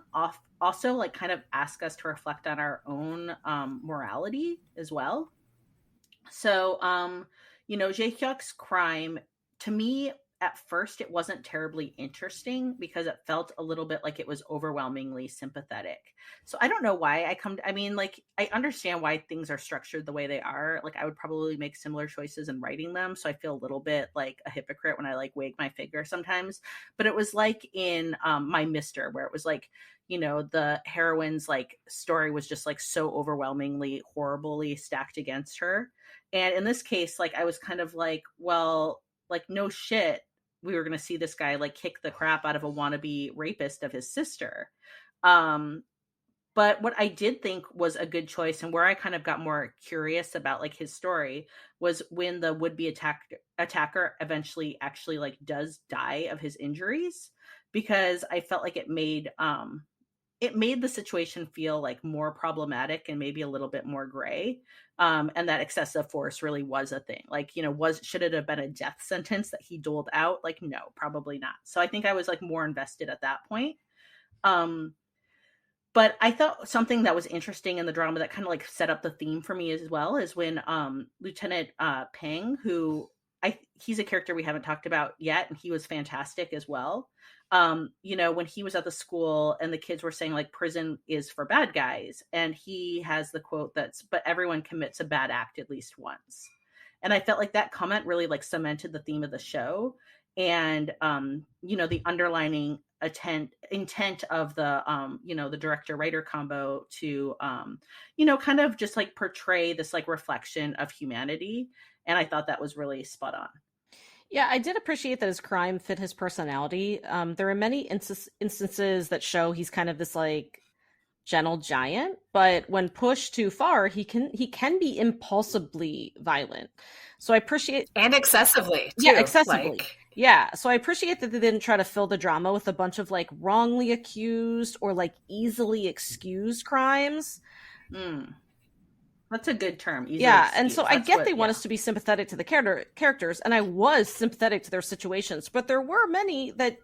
also like kind of ask us to reflect on our own morality as well. So, Je-hyeok's crime, to me, at first, it wasn't terribly interesting because it felt a little bit like it was overwhelmingly sympathetic. So I don't know why I understand why things are structured the way they are. Like I would probably make similar choices in writing them. So I feel a little bit like a hypocrite when I like wag my finger sometimes. But it was like in My Mister, where it was like, the heroine's like story was just like so overwhelmingly horribly stacked against her. And in this case, like I was kind of like, well, like no shit, we were going to see this guy like kick the crap out of a wannabe rapist of his sister. But what I did think was a good choice and where I kind of got more curious about like his story was when the would-be attacker eventually actually like does die of his injuries, because I felt like it made the situation feel like more problematic and maybe a little bit more gray. And that excessive force really was a thing. Like, should it have been a death sentence that he doled out? Like, no, probably not. So I think I was like more invested at that point. But I thought something that was interesting in the drama that kind of like set up the theme for me as well is when Lieutenant Peng, he's a character we haven't talked about yet, and he was fantastic as well. When he was at the school and the kids were saying like prison is for bad guys, and he has the quote but everyone commits a bad act at least once. And I felt like that comment really like cemented the theme of the show and the underlining intent of the the director writer combo to kind of just like portray this like reflection of humanity. And I thought that was really spot on. Yeah, I did appreciate that his crime fit his personality. There are many instances that show he's kind of this like gentle giant, but when pushed too far, he can be impulsively violent. So I appreciate and excessively too. Yeah, excessively. Yeah, so I appreciate that they didn't try to fill the drama with a bunch of like wrongly accused or like easily excused crimes. That's a good term. Yeah, and so I get they want us to be sympathetic to the characters, and I was sympathetic to their situations, but there were many that,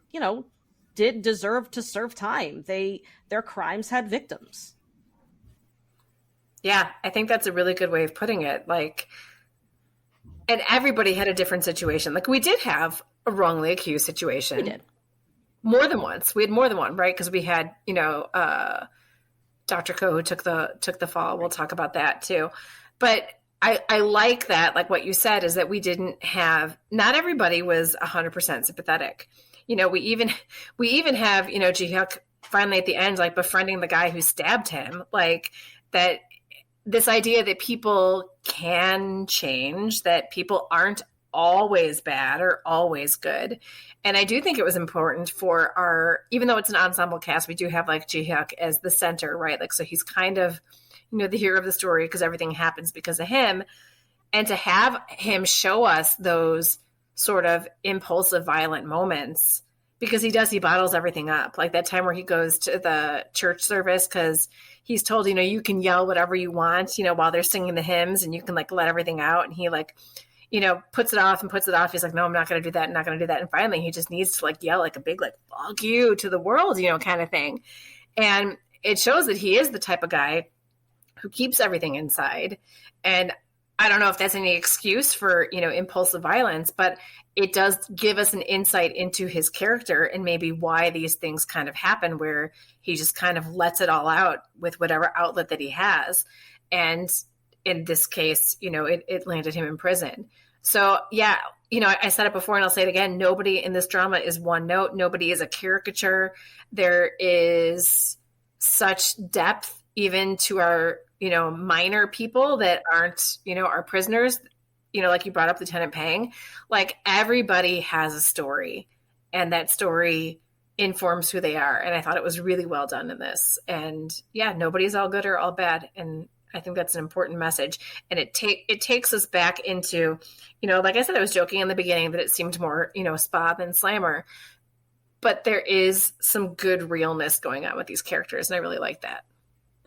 did deserve to serve time. Their crimes had victims. Yeah, I think that's a really good way of putting it. Like, and everybody had a different situation. Like, we did have a wrongly accused situation. We did. More than once. We had more than one, right? Because we had, Dr. Ko who took the fall. We'll talk about that too. But I like that, like what you said, is that we didn't have, not everybody was 100% sympathetic. We even have, Je-hyeok finally at the end, like befriending the guy who stabbed him, like that, this idea that people can change, that people aren't always bad or always good. And I do think it was important for even though it's an ensemble cast, we do have like Je-hyeok as the center, right? Like, so he's kind of, the hero of the story because everything happens because of him. And to have him show us those sort of impulsive, violent moments, because he bottles everything up. Like that time where he goes to the church service because he's told, you can yell whatever you want, while they're singing the hymns, and you can like let everything out. And he like, puts it off and puts it off. He's like, no, I'm not going to do that. I'm not going to do that. And finally he just needs to like yell like a big, like, fuck you to the world, kind of thing. And it shows that he is the type of guy who keeps everything inside. And I don't know if that's any excuse for, impulsive violence, but it does give us an insight into his character and maybe why these things kind of happen, where he just kind of lets it all out with whatever outlet that he has. And in this case, it landed him in prison. So yeah, I said it before and I'll say it again. Nobody in this drama is one note. Nobody is a caricature. There is such depth even to our, minor people that aren't, our prisoners, like you brought up Lieutenant Pang, like everybody has a story, and that story informs who they are. And I thought it was really well done in this. And yeah, nobody's all good or all bad. And I think that's an important message. And it takes us back into, like I said, I was joking in the beginning that it seemed more, spa than slammer, but there is some good realness going on with these characters. And I really like that.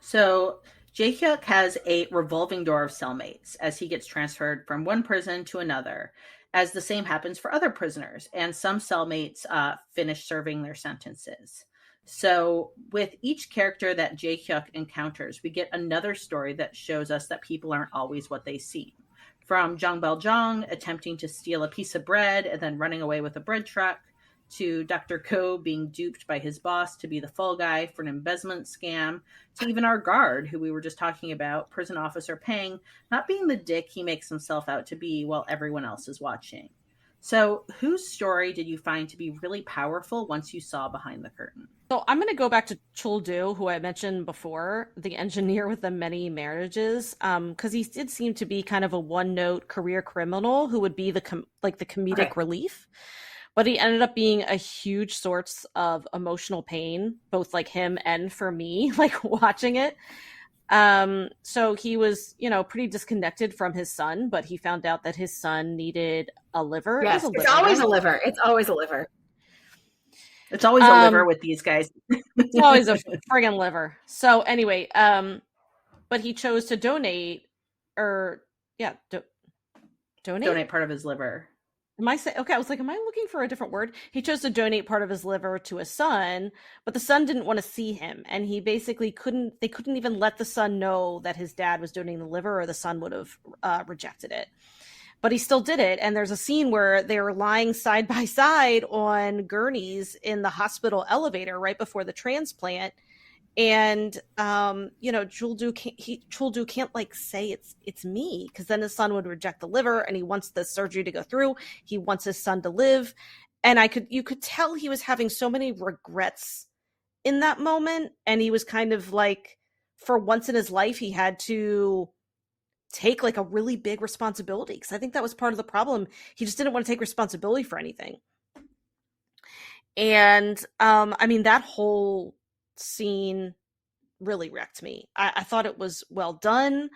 So Je-hyeok has a revolving door of cellmates as he gets transferred from one prison to another, as the same happens for other prisoners, and some cellmates finish serving their sentences. So with each character that Je-hyeok encounters, we get another story that shows us that people aren't always what they seem. From Jang Bel-jong attempting to steal a piece of bread and then running away with a bread truck, to Dr. Ko being duped by his boss to be the fall guy for an embezzlement scam, to even our guard, who we were just talking about, Prison Officer Pang, not being the dick he makes himself out to be while everyone else is watching. So whose story did you find to be really powerful once you saw behind the curtain? So I'm going to go back to Chul-do, who I mentioned before, the engineer with the many marriages, because he did seem to be kind of a one-note career criminal who would be the comedic relief. But he ended up being a huge source of emotional pain, both like him and for me, like watching it. So he was, pretty disconnected from his son, but he found out that his son needed a liver. Yes, it's always a liver. It's always a liver. It's always a liver with these guys. It's always a friggin' liver. So anyway, but he chose to donate part of his liver. Am I saying, okay, I was like, am I looking for a different word? He chose to donate part of his liver to his son, but the son didn't want to see him. And he basically they couldn't even let the son know that his dad was donating the liver, or the son would have rejected it. But he still did it. And there's a scene where they're lying side by side on gurneys in the hospital elevator right before the transplant. And Chul-do can't like say it's me, because then his son would reject the liver, and he wants the surgery to go through. He wants his son to live, and you could tell he was having so many regrets in that moment, and he was kind of like, for once in his life, he had to take like a really big responsibility, because I think that was part of the problem. He just didn't want to take responsibility for anything, and that whole scene really wrecked me. I thought it was well done.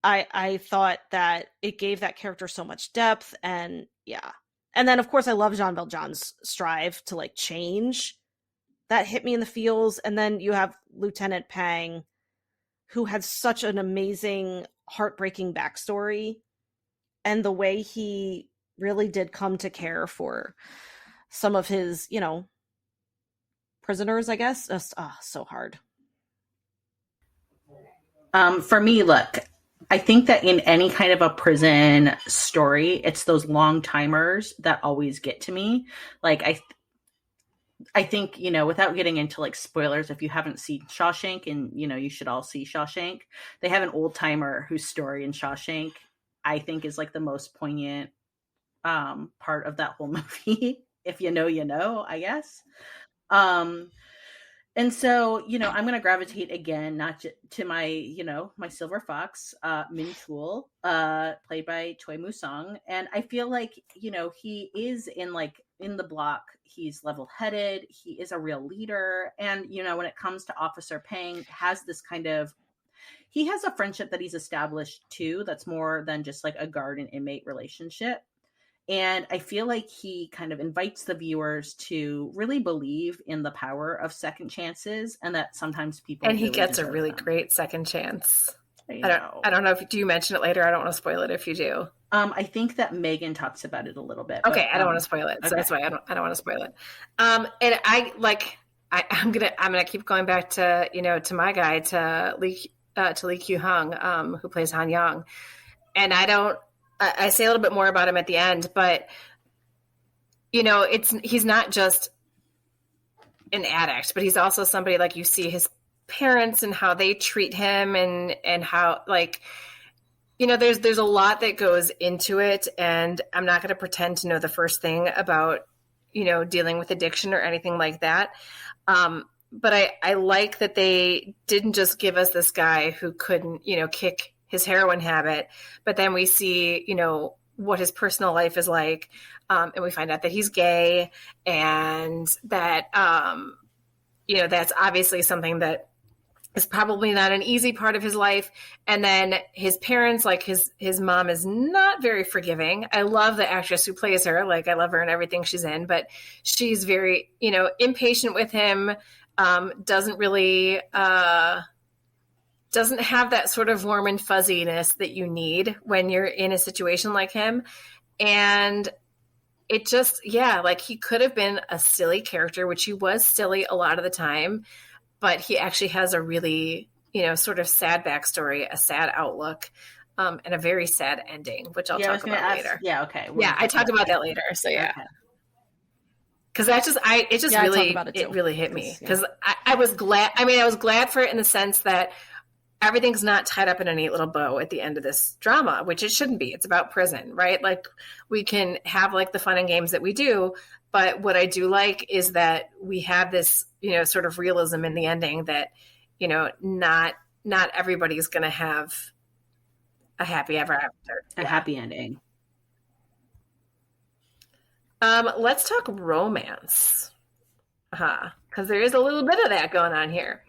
I thought that it gave that character so much depth, and yeah. And then of course I love Jean Valjean's strive to like change. That hit me in the feels. And then you have Lieutenant Pang, who had such an amazing, heartbreaking backstory, and the way he really did come to care for some of his, prisoners, I guess. Just, so hard. For me, look, I think that in any kind of a prison story, it's those long timers that always get to me. Like, I think, without getting into like spoilers, if you haven't seen Shawshank, and, you should all see Shawshank, they have an old timer whose story in Shawshank, I think, is like the most poignant part of that whole movie. If you know, I guess. And so, I'm going to gravitate again, not to my, my silver fox, Min Chul, played by Choi Musa. And I feel like, he is in the block, he's level-headed, he is a real leader. And, when it comes to Officer Pang, he has a friendship that he's established too, that's more than just like a guard and inmate relationship. And I feel like he kind of invites the viewers to really believe in the power of second chances, and that sometimes people and he really gets a deserve really them. great second chance. I don't know if do you mention it later. I don't want to spoil it if you do. I think that Megan talks about it a little bit. Okay, but, I don't want to spoil it. So okay. that's why I don't want to spoil it. And I'm gonna keep going back to to my guy to Lee Kyu-hung, who plays Han Young, and I say a little bit more about him at the end, but he's not just an addict, but he's also somebody, like, you see his parents and how they treat him and how, like, there's a lot that goes into it, and I'm not going to pretend to know the first thing about dealing with addiction or anything like that. But I like that they didn't just give us this guy who couldn't kick his heroin habit, but then we see what his personal life is like, and we find out that he's gay, and that that's obviously something that is probably not an easy part of his life. And then his parents, like his mom is not very forgiving. I love the actress who plays her. Like, I love her in everything she's in, but she's very, impatient with him, doesn't really, doesn't have that sort of warm and fuzziness that you need when you're in a situation like him. And it just, like, he could have been a silly character, which he was silly a lot of the time, but he actually has a really, sort of sad backstory, a sad outlook, and a very sad ending, which I'll talk about later. Yeah, okay. I talked about that later. So yeah. Because it really hit me, because I was glad. I mean, I was glad for it in the sense that everything's not tied up in a neat little bow at the end of this drama, which it shouldn't be. It's about prison, right? Like, we can have like the fun and games that we do, but what I do like is that we have this, sort of realism in the ending that, not everybody's going to have a happy ever after. A happy ending. Let's talk romance. Because there is a little bit of that going on here.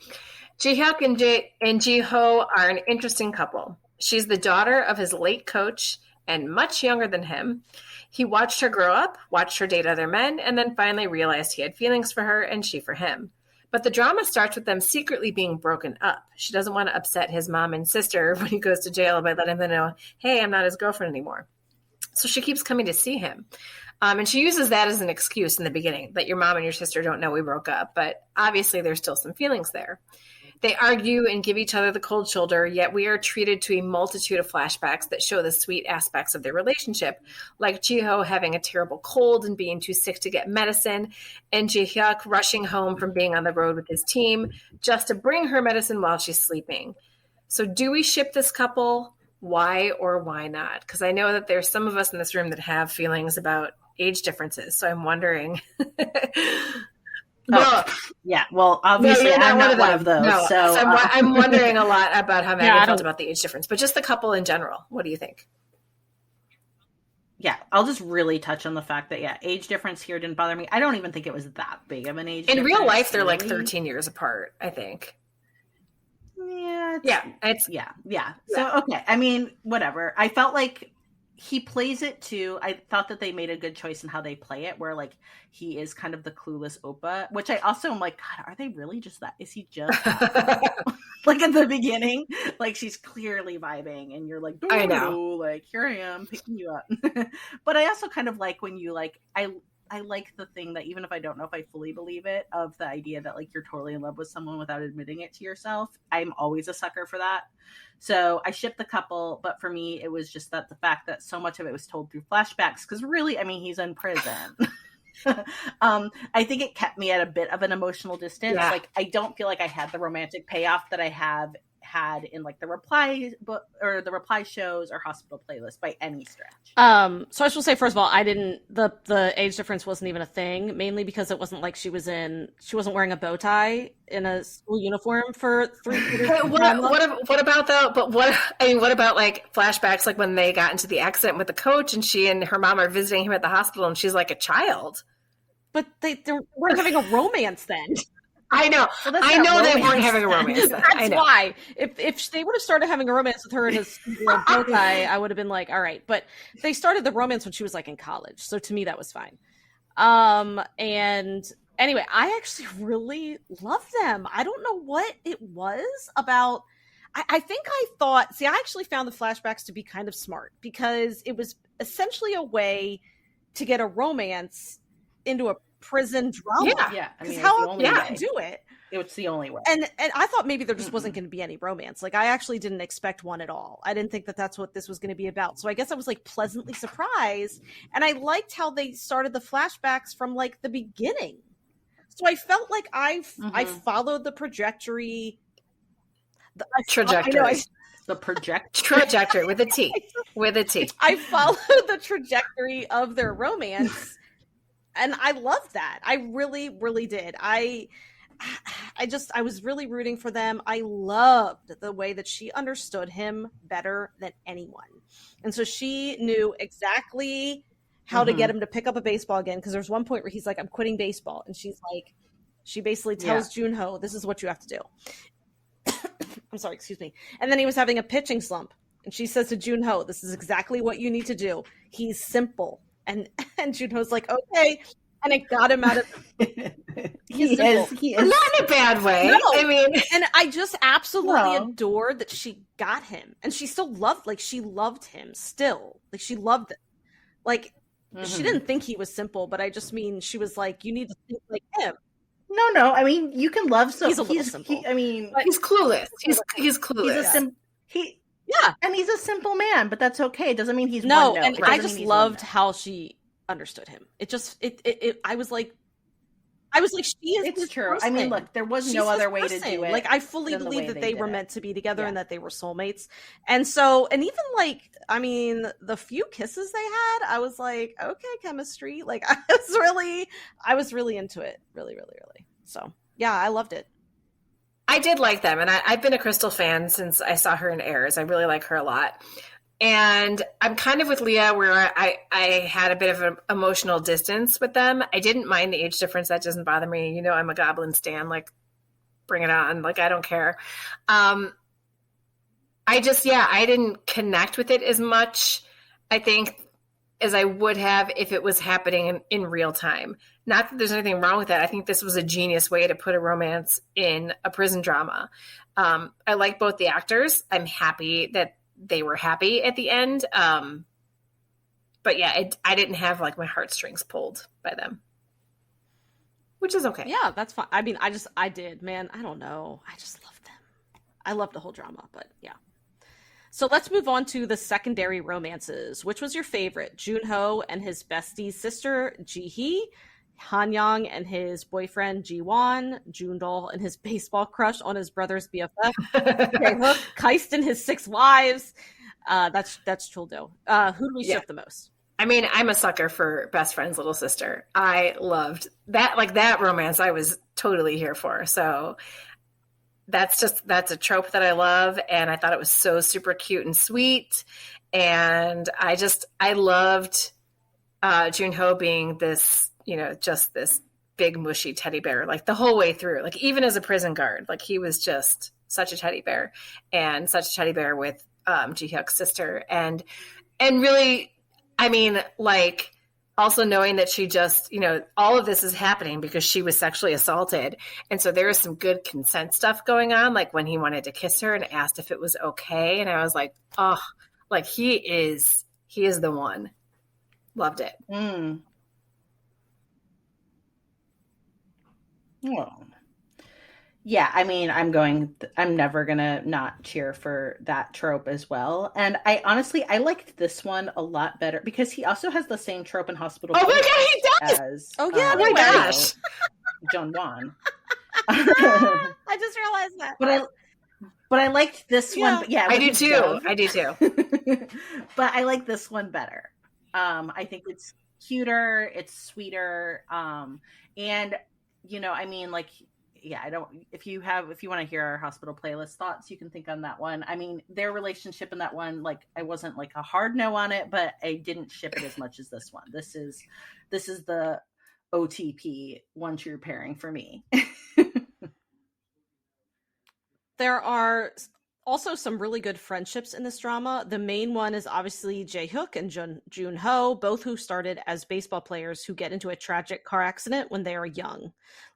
Je-hyeok and Ji-ho are an interesting couple. She's the daughter of his late coach and much younger than him. He watched her grow up, watched her date other men, and then finally realized he had feelings for her and she for him. But the drama starts with them secretly being broken up. She doesn't want to upset his mom and sister when he goes to jail by letting them know, hey, I'm not his girlfriend anymore. So she keeps coming to see him. And she uses that as an excuse in the beginning, that your mom and your sister don't know we broke up. But obviously there's still some feelings there. They argue and give each other the cold shoulder, yet we are treated to a multitude of flashbacks that show the sweet aspects of their relationship, like Ji-ho having a terrible cold and being too sick to get medicine, and Je-hyeok rushing home from being on the road with his team just to bring her medicine while she's sleeping. So do we ship this couple? Why or why not? Because I know that there's some of us in this room that have feelings about age differences, so I'm wondering... No, yeah. Well, obviously, I'm not one of those. No. So I'm wondering a lot about how Megan felt about the age difference, but just the couple in general. What do you think? Yeah, I'll just really touch on the fact that age difference here didn't bother me. I don't even think it was that big of an age difference. In real life, they're like 13 years apart, I think. Yeah. So okay, I mean, whatever. I felt like he plays it too. I thought that they made a good choice in how they play it, where like he is kind of the clueless oppa, which I also am like, God, are they really just that? Is he just like at the beginning, like she's clearly vibing and you're like, I know, like here I am picking you up. But I also kind of like when you like, I like the thing that even if I don't know if I fully believe it, of the idea that like you're totally in love with someone without admitting it to yourself. I'm always a sucker for that. So I shipped the couple, but for me, it was just that the fact that so much of it was told through flashbacks, because really, I mean, he's in prison. I think it kept me at a bit of an emotional distance. Yeah. Like, I don't feel like I had the romantic payoff that I have had in like the reply book or the reply shows or Hospital Playlist by any stretch. So I just will say, first of all, I didn't, the age difference wasn't even a thing, mainly because it wasn't like she wasn't wearing a bow tie in a school uniform for 3 years. What about like flashbacks, like when they got into the accident with the coach and she and her mom are visiting him at the hospital and she's like a child. But they weren't having a romance then. I know. Well, that's I not know they romance. weren't having a romance. Then. I That's know. why. If they would have started having a romance with her and his bow tie, I would have been like, all right. But they started the romance when she was like in college, so to me that was fine. And anyway, I actually really loved them. I don't know what it was about. I think I thought. See, I actually found the flashbacks to be kind of smart because it was essentially a way to get a romance into a prison drama. Yeah. I mean, how it's the only else way. do it? It's the only way. And I thought maybe there just wasn't going to be any romance. Like, I actually didn't expect one at all. I didn't think that that's what this was going to be about. So I guess I was like pleasantly surprised. And I liked how they started the flashbacks from like the beginning. So I felt like I followed the trajectory. Trajectory. The trajectory with a T. With a T. I followed the trajectory of their romance. And I loved that. I really, really did. I was really rooting for them. I loved the way that she understood him better than anyone. And so she knew exactly how to get him to pick up a baseball again. Because there's one point where he's like, I'm quitting baseball. And she's like, she basically tells Jun-ho, this is what you have to do. I'm sorry, excuse me. And then he was having a pitching slump. And she says to Jun-ho, this is exactly what you need to do. He's simple. And Jun-ho's like, okay. And it got him out of he is not in a bad way. No. I mean, and I just absolutely adored that she got him. And she still loved him still. Like, she loved it. Like, she didn't think he was simple, but I just mean, she was like, you need to think like him. No. I mean, you can love so he's a little simple. He's clueless. He's clueless. And he's a simple man, but that's okay. It doesn't mean he's no. one And I just loved how she understood him. It just I was like she is. It's true. Person. I mean, look, there was no other way to do it. Like, I fully believe that they were meant to be together and that they were soulmates. And so, and even like, I mean, the few kisses they had, I was like, okay, chemistry. Like, I was really into it. Really, really, really. So yeah, I loved it. I did like them, and I've been a Crystal fan since I saw her in Airs. I really like her a lot. And I'm kind of with Leah where I had a bit of an emotional distance with them. I didn't mind the age difference. That doesn't bother me. You know, I'm a Goblin stan. Like, bring it on. Like, I don't care. I didn't connect with it as much, I think, as I would have if it was happening in real time. Not that there's anything wrong with that. I think this was a genius way to put a romance in a prison drama. I like both the actors. I'm happy that they were happy at the end. But yeah, I didn't have like my heartstrings pulled by them, which is okay. Yeah, that's fine. I mean, I did, man. I don't know. I just loved them. I loved the whole drama, but yeah. So let's move on to the secondary romances. Which was your favorite? Jun-ho and his bestie sister, Ji-hee, Han-young and his boyfriend, Ji-won, Jun-dol and his baseball crush on his brother's BFF, Je-hyeok, Keist and his 6 wives. That's Chul-do. Who do we ship the most? I mean, I'm a sucker for best friend's little sister. I loved that. Like, that romance I was totally here for. So that's a trope that I love, and I thought it was so super cute and sweet. And I loved Jun-ho being this, just this big mushy teddy bear, like the whole way through. Like, even as a prison guard, like, he was just such a teddy bear, and such a teddy bear with Je-hyuk's sister, and really, I mean, like, also knowing that she just, all of this is happening because she was sexually assaulted. And so there was some good consent stuff going on, like when he wanted to kiss her and asked if it was okay. And I was like, oh, like, he is the one. Loved it. Well, yeah, I mean, I'm never going to not cheer for that trope as well. And I liked this one a lot better because he also has the same trope in Hospital. Oh my God, he does! As, oh yeah, oh my gosh. Jung-won. I just realized that. But I liked this one. Yeah, I do too. But I like this one better. I think it's cuter, it's sweeter. And, I mean, like, yeah, if you want to hear our hospital playlist thoughts, you can think on that one. I mean, their relationship in that one, like, I wasn't like a hard no on it, but I didn't ship it as much as this one. This is the OTP one true pairing for me. There are also some really good friendships in this drama. The main one is obviously Je-hyeok and Jun-ho, both who started as baseball players who get into a tragic car accident when they are young,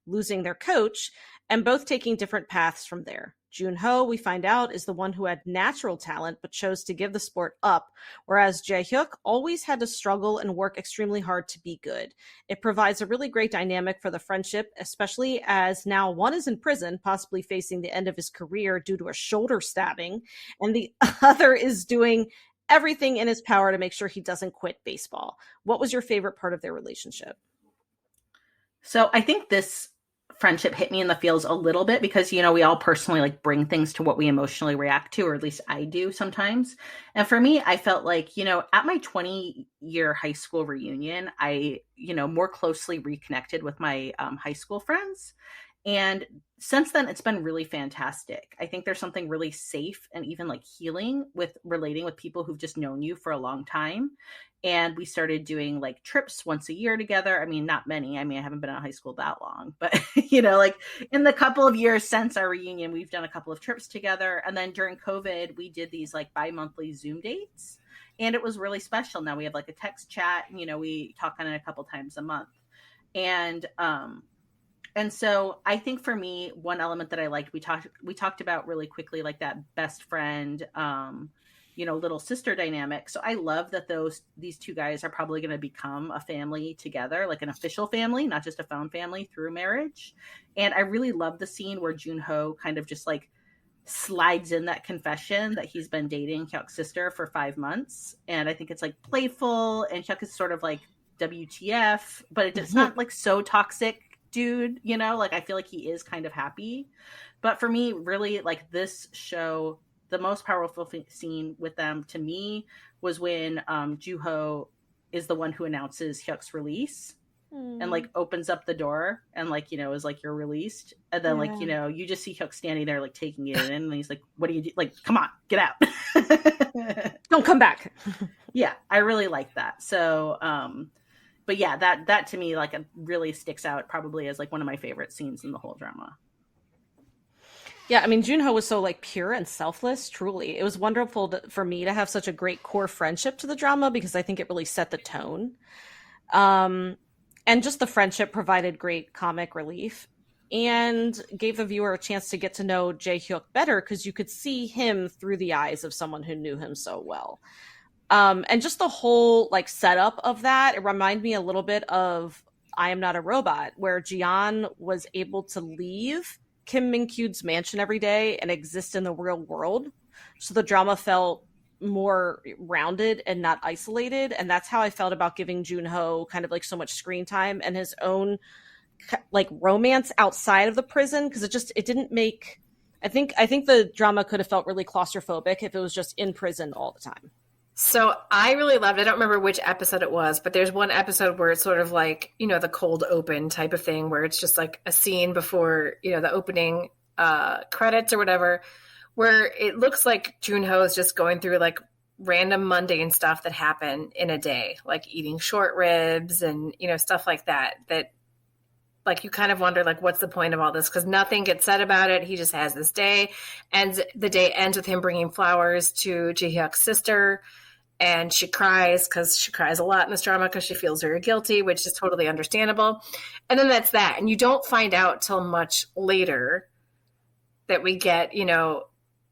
losing their coach, and both taking different paths from there. Jun-ho, we find out, is the one who had natural talent but chose to give the sport up, whereas Je-hyuk always had to struggle and work extremely hard to be good. It provides a really great dynamic for the friendship, especially as now one is in prison, possibly facing the end of his career due to a shoulder stabbing, and the other is doing everything in his power to make sure he doesn't quit baseball. What was your favorite part of their relationship? So I think this friendship hit me in the feels a little bit because, you know, we all personally like bring things to what we emotionally react to, or at least I do sometimes. And for me, I felt like, you know, at my 20-year high school reunion, I, you know, more closely reconnected with my high school friends. And since then, it's been really fantastic. I think there's something really safe and even like healing with relating with people who've just known you for a long time. And we started doing like trips once a year together. I mean, not many. I mean, I haven't been out of high school that long, but you know, like in the couple of years since our reunion, we've done a couple of trips together. And then during COVID, we did these like bi-monthly Zoom dates. And it was really special. Now we have like a text chat, and, you know, we talk on it a couple times a month. And so I think for me, one element that I liked, we talked about really quickly, like that best friend, you know, little sister dynamic. So I love that these two guys are probably going to become a family together, like an official family, not just a phone family through marriage. And I really love the scene where Jun-ho kind of just like slides in that confession that he's been dating Hyuk's sister for 5 months. And I think it's like playful, and Hyuk is sort of like WTF, but it's not like so toxic. Dude, you know, like I feel like he is kind of happy. But for me, really, like this show, the most powerful scene with them to me was when Ju-ho is the one who announces Hyuk's release and like opens up the door and like, you know, is like, you're released. And then like, you know, you just see Hyuk standing there like taking it in, and he's like, what do you do? Like, come on, get out. Don't come back. Yeah, I really like that. So, but yeah, that to me like really sticks out probably as like one of my favorite scenes in the whole drama. Yeah, I mean, Jun-ho was so like pure and selfless, truly. It was wonderful for me to have such a great core friendship to the drama, because I think it really set the tone. And just the friendship provided great comic relief and gave the viewer a chance to get to know Je-hyuk better, because you could see him through the eyes of someone who knew him so well. And just the whole like setup of that, it reminded me a little bit of I Am Not a Robot, where Jian was able to leave Kim Min-kyu's mansion every day and exist in the real world. So the drama felt more rounded and not isolated. And that's how I felt about giving Jun-ho kind of like so much screen time and his own like romance outside of the prison. Cause it didn't make, I think the drama could have felt really claustrophobic if it was just in prison all the time. So I really loved it. I don't remember which episode it was, but there's one episode where it's sort of like, you know, the cold open type of thing, where it's just like a scene before, you know, the opening credits or whatever, where it looks like Jun-ho is just going through like random mundane stuff that happen in a day, like eating short ribs and, you know, stuff like that like you kind of wonder, like, what's the point of all this? Because nothing gets said about it. He just has this day. And the day ends with him bringing flowers to Je-hyuk's sister. And she cries, because she cries a lot in this drama because she feels very guilty, which is totally understandable. And then that's that. And you don't find out till much later that we get, you know,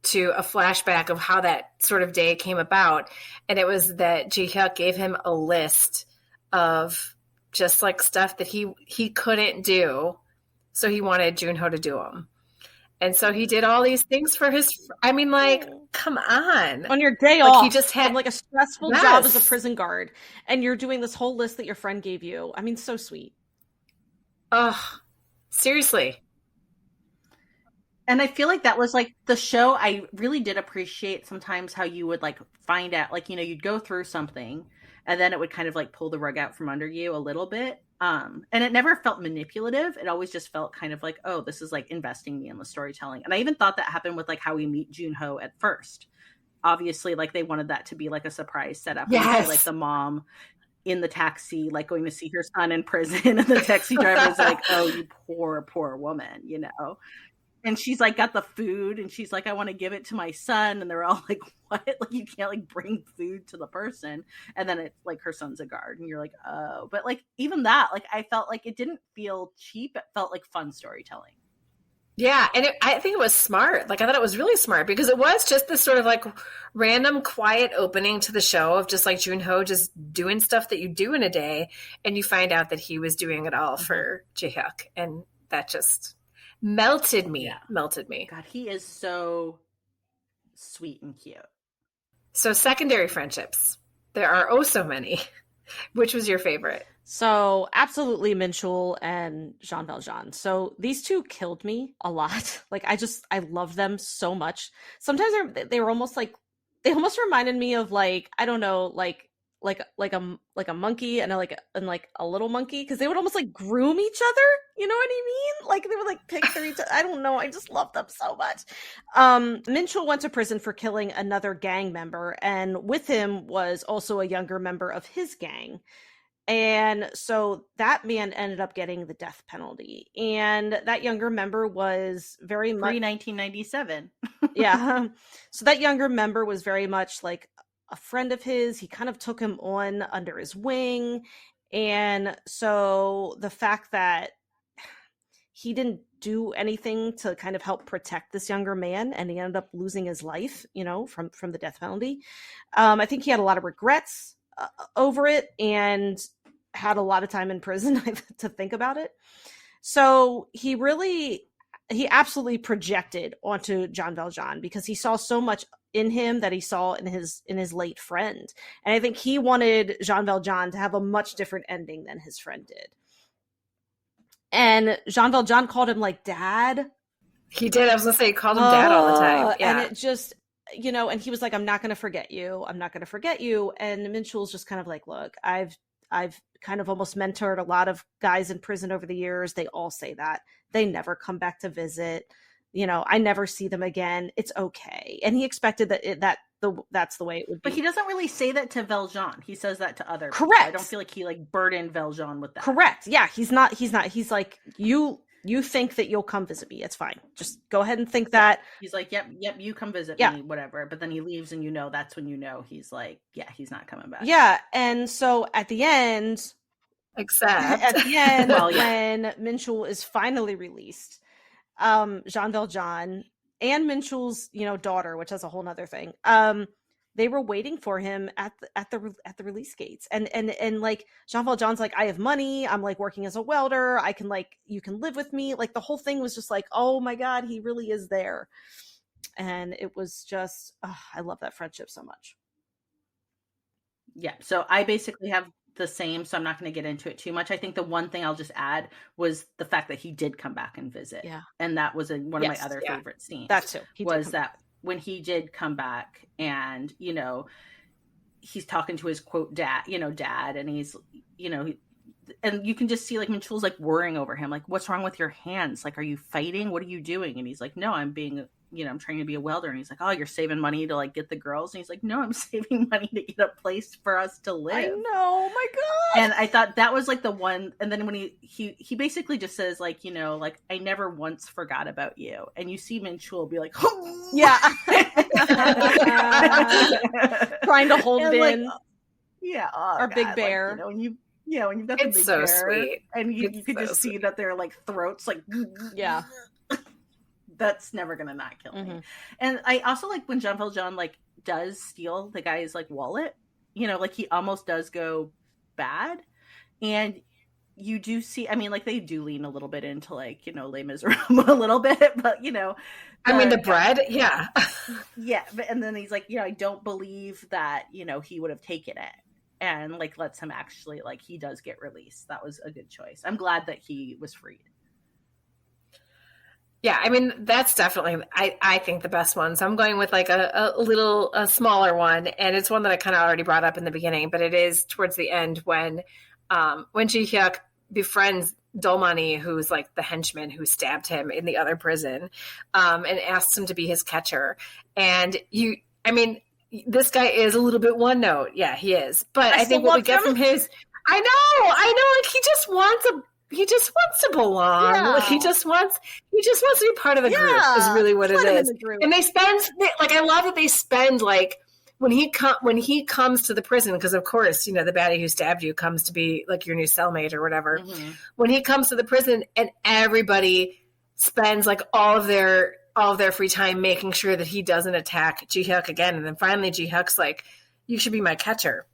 to a flashback of how that sort of day came about. And it was that Je-hyuk gave him a list of just like stuff that he couldn't do. So he wanted Jun-ho to do them. And so he did all these things for I mean, like, come on. On your day like off, he just had like a stressful job as a prison guard, and you're doing this whole list that your friend gave you. I mean, so sweet. Ugh, seriously. And I feel like that was like the show. I really did appreciate sometimes how you would like find out, like, you know, you'd go through something and then it would kind of like pull the rug out from under you a little bit. And it never felt manipulative. It always just felt kind of like, oh, this is like investing me in the storytelling. And I even thought that happened with like how we meet Jun-ho at first. Obviously, like they wanted that to be like a surprise setup. Yes. Like the mom in the taxi, like going to see her son in prison, and the taxi driver is like, oh, you poor woman, you know? and she's like got the food and she's like, I want to give it to my son, and they're all like, what? Like, you can't like bring food to the person. And then it's like her son's a guard and you're like, oh. But like even that, like I felt like it didn't feel cheap. It felt like fun storytelling. Yeah, and I think it was smart. Like, I thought it was really smart because it was just this sort of like random quiet opening to the show of just like Junho just doing stuff that you do in a day, and you find out that he was doing it all for Je-hyeok, and that just melted me. Yeah. Melted me. God, he is so sweet and cute. So secondary friendships. There are oh so many. Which was your favorite? So absolutely Minchul and Jean Valjean. So these two killed me a lot. Like I love them so much. Sometimes they were almost like, they almost reminded me of like, I don't know, like a monkey and a little monkey, because they would almost like groom each other. You know what I mean? Like they would like pick for each other. I don't know. I just love them so much. Minchul went to prison for killing another gang member, and with him was also a younger member of his gang. And so that man ended up getting the death penalty. And that younger member was very much pre-1997. Yeah. So that younger member was very much like a friend of his. He kind of took him on under his wing. And so the fact that he didn't do anything to kind of help protect this younger man, and he ended up losing his life, you know, from the death penalty. I think he had a lot of regrets over it, and had a lot of time in prison to think about it. So he absolutely projected onto Jean Valjean because he saw so much in him that he saw in his late friend. And I think he wanted Jean Valjean to have a much different ending than his friend did. And Jean Valjean called him like dad. He did. I was going to say, he called him dad all the time. Yeah. And it just, you know, and he was like, I'm not going to forget you. I'm not going to forget you. And Minchul's just kind of like, look, I've kind of almost mentored a lot of guys in prison over the years. They all say that. They never come back to visit. You know, I never see them again. It's okay. And he expected that's the way it would be. But he doesn't really say that to Valjean. He says that to others. Correct. I don't feel like he like burdened Valjean with that. Correct. Yeah, he's not. He's like, you think that you'll come visit me. It's fine. Just go ahead and think that. He's like, yep, you come visit me, whatever. But then he leaves, and you know that's when you know he's like, yeah, he's not coming back. Yeah, and so at the end, well, when Minchul is finally released, Jean Valjean and Minchul's, you know, daughter, which is a whole nother thing, they were waiting for him at the release gates, and like Jean Valjean's like, I have money, I'm like working as a welder, I can like, you can live with me. Like the whole thing was just like, oh my god, he really is there. And it was just, I love that friendship so much. Yeah, so I basically have the same, so I'm not going to get into it too much. I think the one thing I'll just add was the fact that he did come back and visit. Yeah. And that was one of my other favorite scenes. That too. Was that when he did come back, and, you know, he's talking to his quote dad, and he's, you know, and you can just see like Minchul's like worrying over him, like, what's wrong with your hands? Like, are you fighting? What are you doing? And he's like, no, I'm trying to be a welder. And he's like, oh, you're saving money to like get the girls. And he's like, no, I'm saving money to get a place for us to live. I know, my god. And I thought that was like the one. And then when he basically just says like, you know, like, I never once forgot about you. And you see Minchul be like, oh! Yeah, trying to hold it like, in. Yeah, our god, big bear. Like, you know, when you've got the it's big so bear, sweet, and you could just see that their like throats like, yeah. That's never gonna not kill me. And I also like when Jean Valjean like does steal the guy's like wallet, you know, like he almost does go bad, and you do see, I mean, like they do lean a little bit into like, you know, Les Miserables a little bit, but you know, I mean the bread, yeah. But and then he's like, you know, I don't believe that, you know, he would have taken it, and like lets him actually, like, he does get released. That was a good choice. I'm glad that he was freed. Yeah, I mean, that's definitely, I think, the best one. So I'm going with like a smaller one, and it's one that I kind of already brought up in the beginning, but it is towards the end when Je-hyeok befriends Dolmani, who's like the henchman who stabbed him in the other prison, and asks him to be his catcher. And this guy is a little bit one note. Yeah, he is. But I think what we get from his, I know, like he just wants he just wants to belong. Yeah. Like he just wants to be part of the group is really what it is. And I love that they spend like when he comes to the prison, because of course, the baddie who stabbed you comes to be like your new cellmate or whatever. Mm-hmm. When he comes to the prison and everybody spends like all of their free time making sure that he doesn't attack Je-hyeok again. And then finally Je-hyeok's like, you should be my catcher.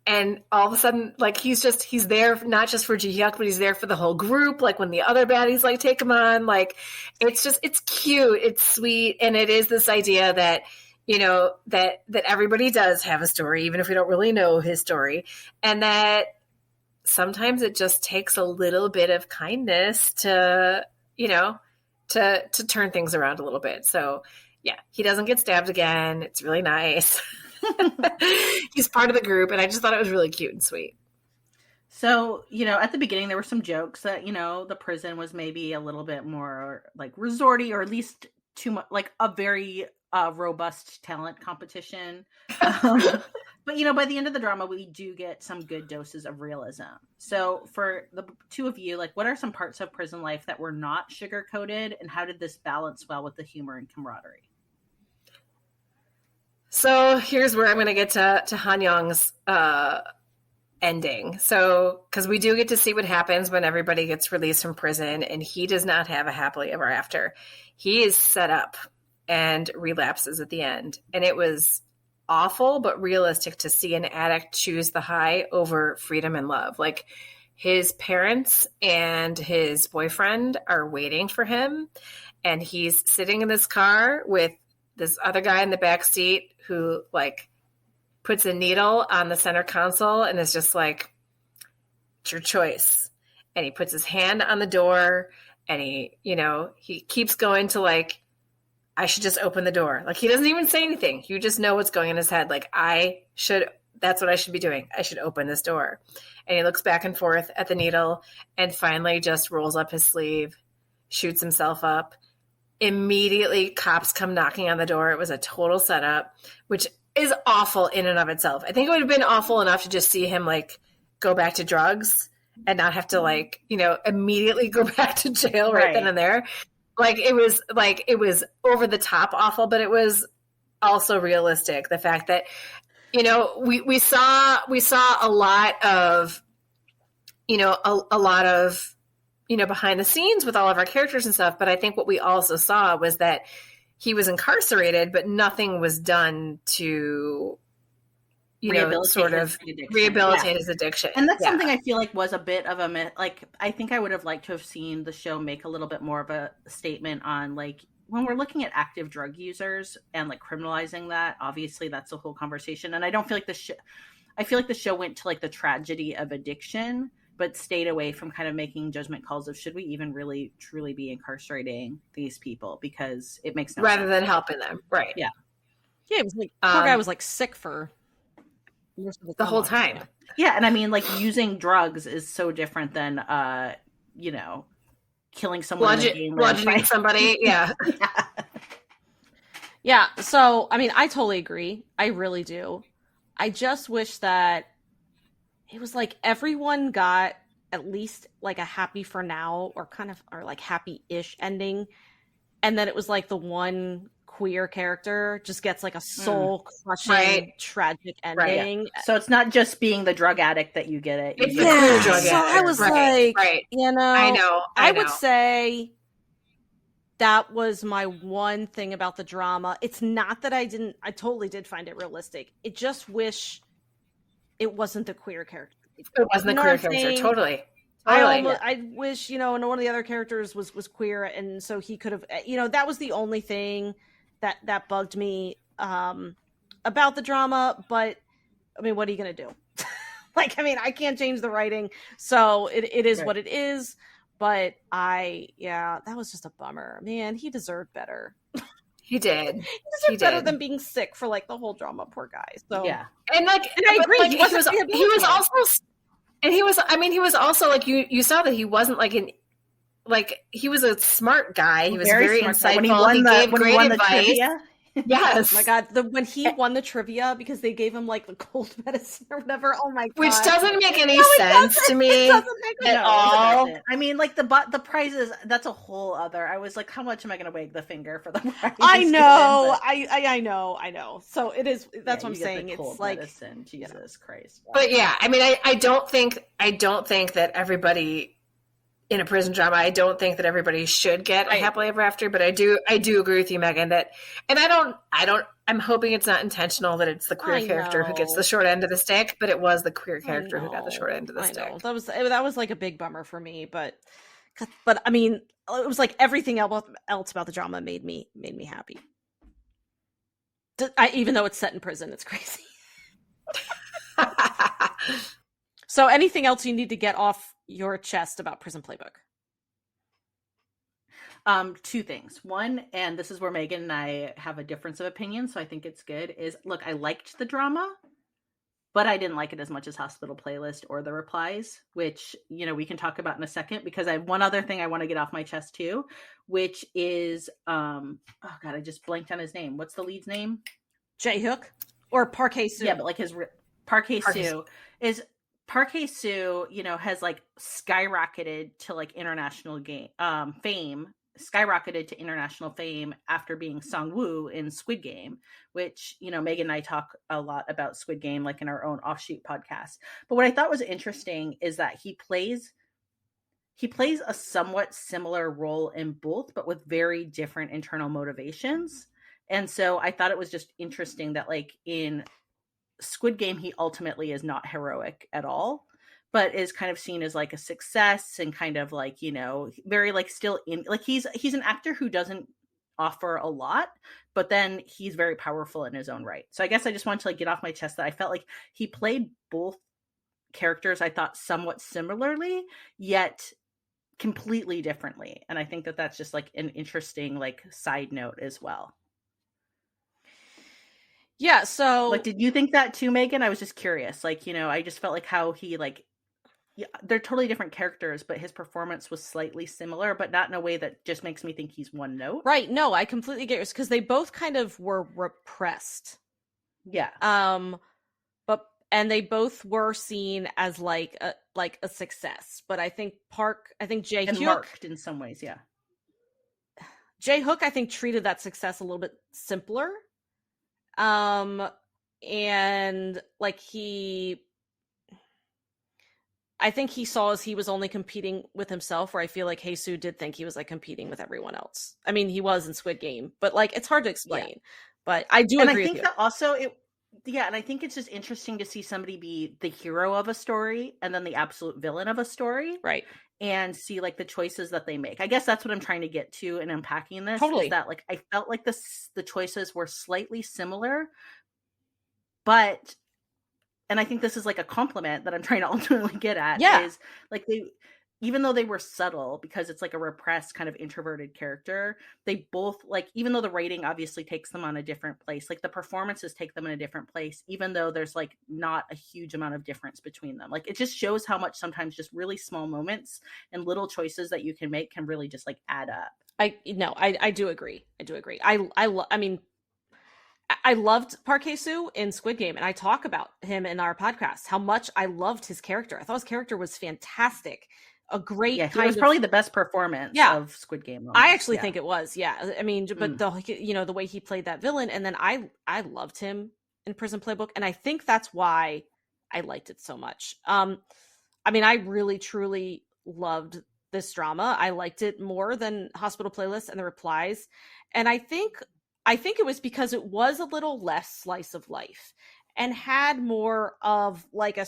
And all of a sudden, like, he's there not just for Je-hyeok, but he's there for the whole group. Like when the other baddies like take him on, like it's cute, it's sweet. And it is this idea that, that everybody does have a story, even if we don't really know his story. And that sometimes it just takes a little bit of kindness to turn things around a little bit. So yeah, he doesn't get stabbed again. It's really nice. He's part of the group, and I just thought it was really cute and sweet. So, at the beginning there were some jokes that, the prison was maybe a little bit more like resorty, or at least too much like a very robust talent competition. But, by the end of the drama, we do get some good doses of realism. So for the two of you, like, what are some parts of prison life that were not sugar-coated, and how did this balance well with the humor and camaraderie? So here's where I'm going to get to Han Young's ending. So, because we do get to see what happens when everybody gets released from prison, and he does not have a happily ever after. He is set up and relapses at the end. And it was awful, but realistic to see an addict choose the high over freedom and love. Like, his parents and his boyfriend are waiting for him, and he's sitting in this car with this other guy in the back seat who like puts a needle on the center console and is just like, it's your choice. And he puts his hand on the door, and he keeps going to like, I should just open the door. Like, he doesn't even say anything. You just know what's going in his head. Like, that's what I should be doing. I should open this door. And he looks back and forth at the needle and finally just rolls up his sleeve, shoots himself up. Immediately, cops come knocking on the door. It was a total setup, which is awful in and of itself. I think it would have been awful enough to just see him like go back to drugs and not have to like, immediately go back to jail right then and there. It was over the top awful, but it was also realistic. The fact that, we saw a lot of, behind the scenes with all of our characters and stuff. But I think what we also saw was that he was incarcerated, but nothing was done to, rehabilitate his addiction. And that's something I feel like was a bit of a myth. Like, I think I would have liked to have seen the show make a little bit more of a statement on like, when we're looking at active drug users and like criminalizing that, obviously that's a whole conversation. And I don't feel like I feel like the show went to like the tragedy of addiction, but stayed away from kind of making judgment calls of should we even really truly be incarcerating these people, because it makes no rather sense. Than helping them. Right. Yeah. Yeah. It was like, poor guy was like sick for most of the whole time. Yeah. And I mean, like, using drugs is so different than, killing someone. Bludgeoning somebody. Yeah. Yeah. So, I mean, I totally agree. I really do. I just wish that it was like everyone got at least like a happy for now or like happy-ish ending. And then it was like the one queer character just gets like a soul-crushing tragic ending. Right. So it's not just being the drug addict that you get it. It's the queer drug addict. So I was I would say that was my one thing about the drama. It's not that I totally did find it realistic. It just wish it wasn't the queer character. It wasn't the queer character. Totally. I wish, one of the other characters was queer, and so he could have, that was the only thing that bugged me about the drama. But I mean, what are you going to do? I can't change the writing, so it is what it is. But that was just a bummer. Man, he deserved better. He did. He deserved better than being sick for like the whole drama. Poor guy. So yeah, and I agree. Like, he was also like you saw that he wasn't he was a smart guy. He was very insightful. When he won the trivia. Yes. Oh my God, when he won the trivia because they gave him like the cold medicine or whatever. Oh my God. Which doesn't make any No, it sense doesn't. to me It doesn't make at No, it all. doesn't. I mean, like the prizes, that's a whole other. I was like, how much am I going to wag the finger for the prize? I know. Given? I know. So it is. That's what I'm You get saying. the cold It's like medicine. Jesus Christ. But yeah, I mean, I don't think that everybody in a prison drama, I don't think that everybody should get a happily ever after, but I do agree with you, Megan, that, and I'm hoping it's not intentional that it's the queer character who gets the short end of the stick, but it was the queer character who got the short end of the stick. That was like a big bummer for me, but I mean, it was like everything else about the drama made me happy. Even though it's set in prison, it's crazy. So anything else you need to get off your chest about Prison Playbook? Two things. One, and this is where Megan and I have a difference of opinion, so I think it's good, is look, I liked the drama, but I didn't like it as much as Hospital Playlist or The Replies, which, we can talk about in a second, because I have one other thing I want to get off my chest too, which is, oh God, I just blanked on his name. What's the lead's name? Je-hyeok or Park Hae-Soo? Yeah, but like his Park Hae-Soo is Park Hae-Soo, has like skyrocketed to like international fame, skyrocketed to international fame after being Song-woo in Squid Game, which, Megan and I talk a lot about Squid Game, like in our own offshoot podcast. But what I thought was interesting is that he plays a somewhat similar role in both, but with very different internal motivations. And so I thought it was just interesting that like in Squid Game, he ultimately is not heroic at all, but is kind of seen as like a success and kind of like, very like still in like he's an actor who doesn't offer a lot, but then he's very powerful in his own right. So I guess I just wanted to like get off my chest that I felt like he played both characters, I thought, somewhat similarly, yet completely differently. And I think that that's just like an interesting like side note as well. Yeah, so like, did you think that too, Megan? I was just curious. Like, I just felt like how he like, they're totally different characters, but his performance was slightly similar, but not in a way that just makes me think he's one note. Right. No, I completely get yours, because they both kind of were repressed. Yeah. And they both were seen as like a success. But I think Je-hyeok, and marked in some ways, yeah. Je-hyeok, I think, treated that success a little bit simpler. And like I think he saw as he was only competing with himself, where I feel like Hae-Soo did think he was like competing with everyone else. I mean, he was in Squid Game, but like it's hard to explain. Yeah. But I do agree. And I think that also and I think it's just interesting to see somebody be the hero of a story and then the absolute villain of a story. Right. And see like the choices that they make. I guess that's what I'm trying to get to in unpacking this. Totally. Is that like I felt like the choices were slightly similar, but, and I think this is like a compliment that I'm trying to ultimately get at, is like even though they were subtle, because it's like a repressed kind of introverted character, they both like, even though the writing obviously takes them on a different place, like the performances take them in a different place, even though there's like not a huge amount of difference between them. Like it just shows how much sometimes just really small moments and little choices that you can make can really just like add up. I do agree. I mean, I loved Park Hae-Soo in Squid Game, and I talk about him in our podcast, how much I loved his character. I thought his character was fantastic. A great it was probably the best performance of Squid Game. I actually think it was. Yeah. I mean, but the way he played that villain, and then I loved him in Prison Playbook, and I think that's why I liked it so much. I mean, I really truly loved this drama. I liked it more than Hospital Playlist and The Replies, and I think it was because it was a little less slice of life and had more of like a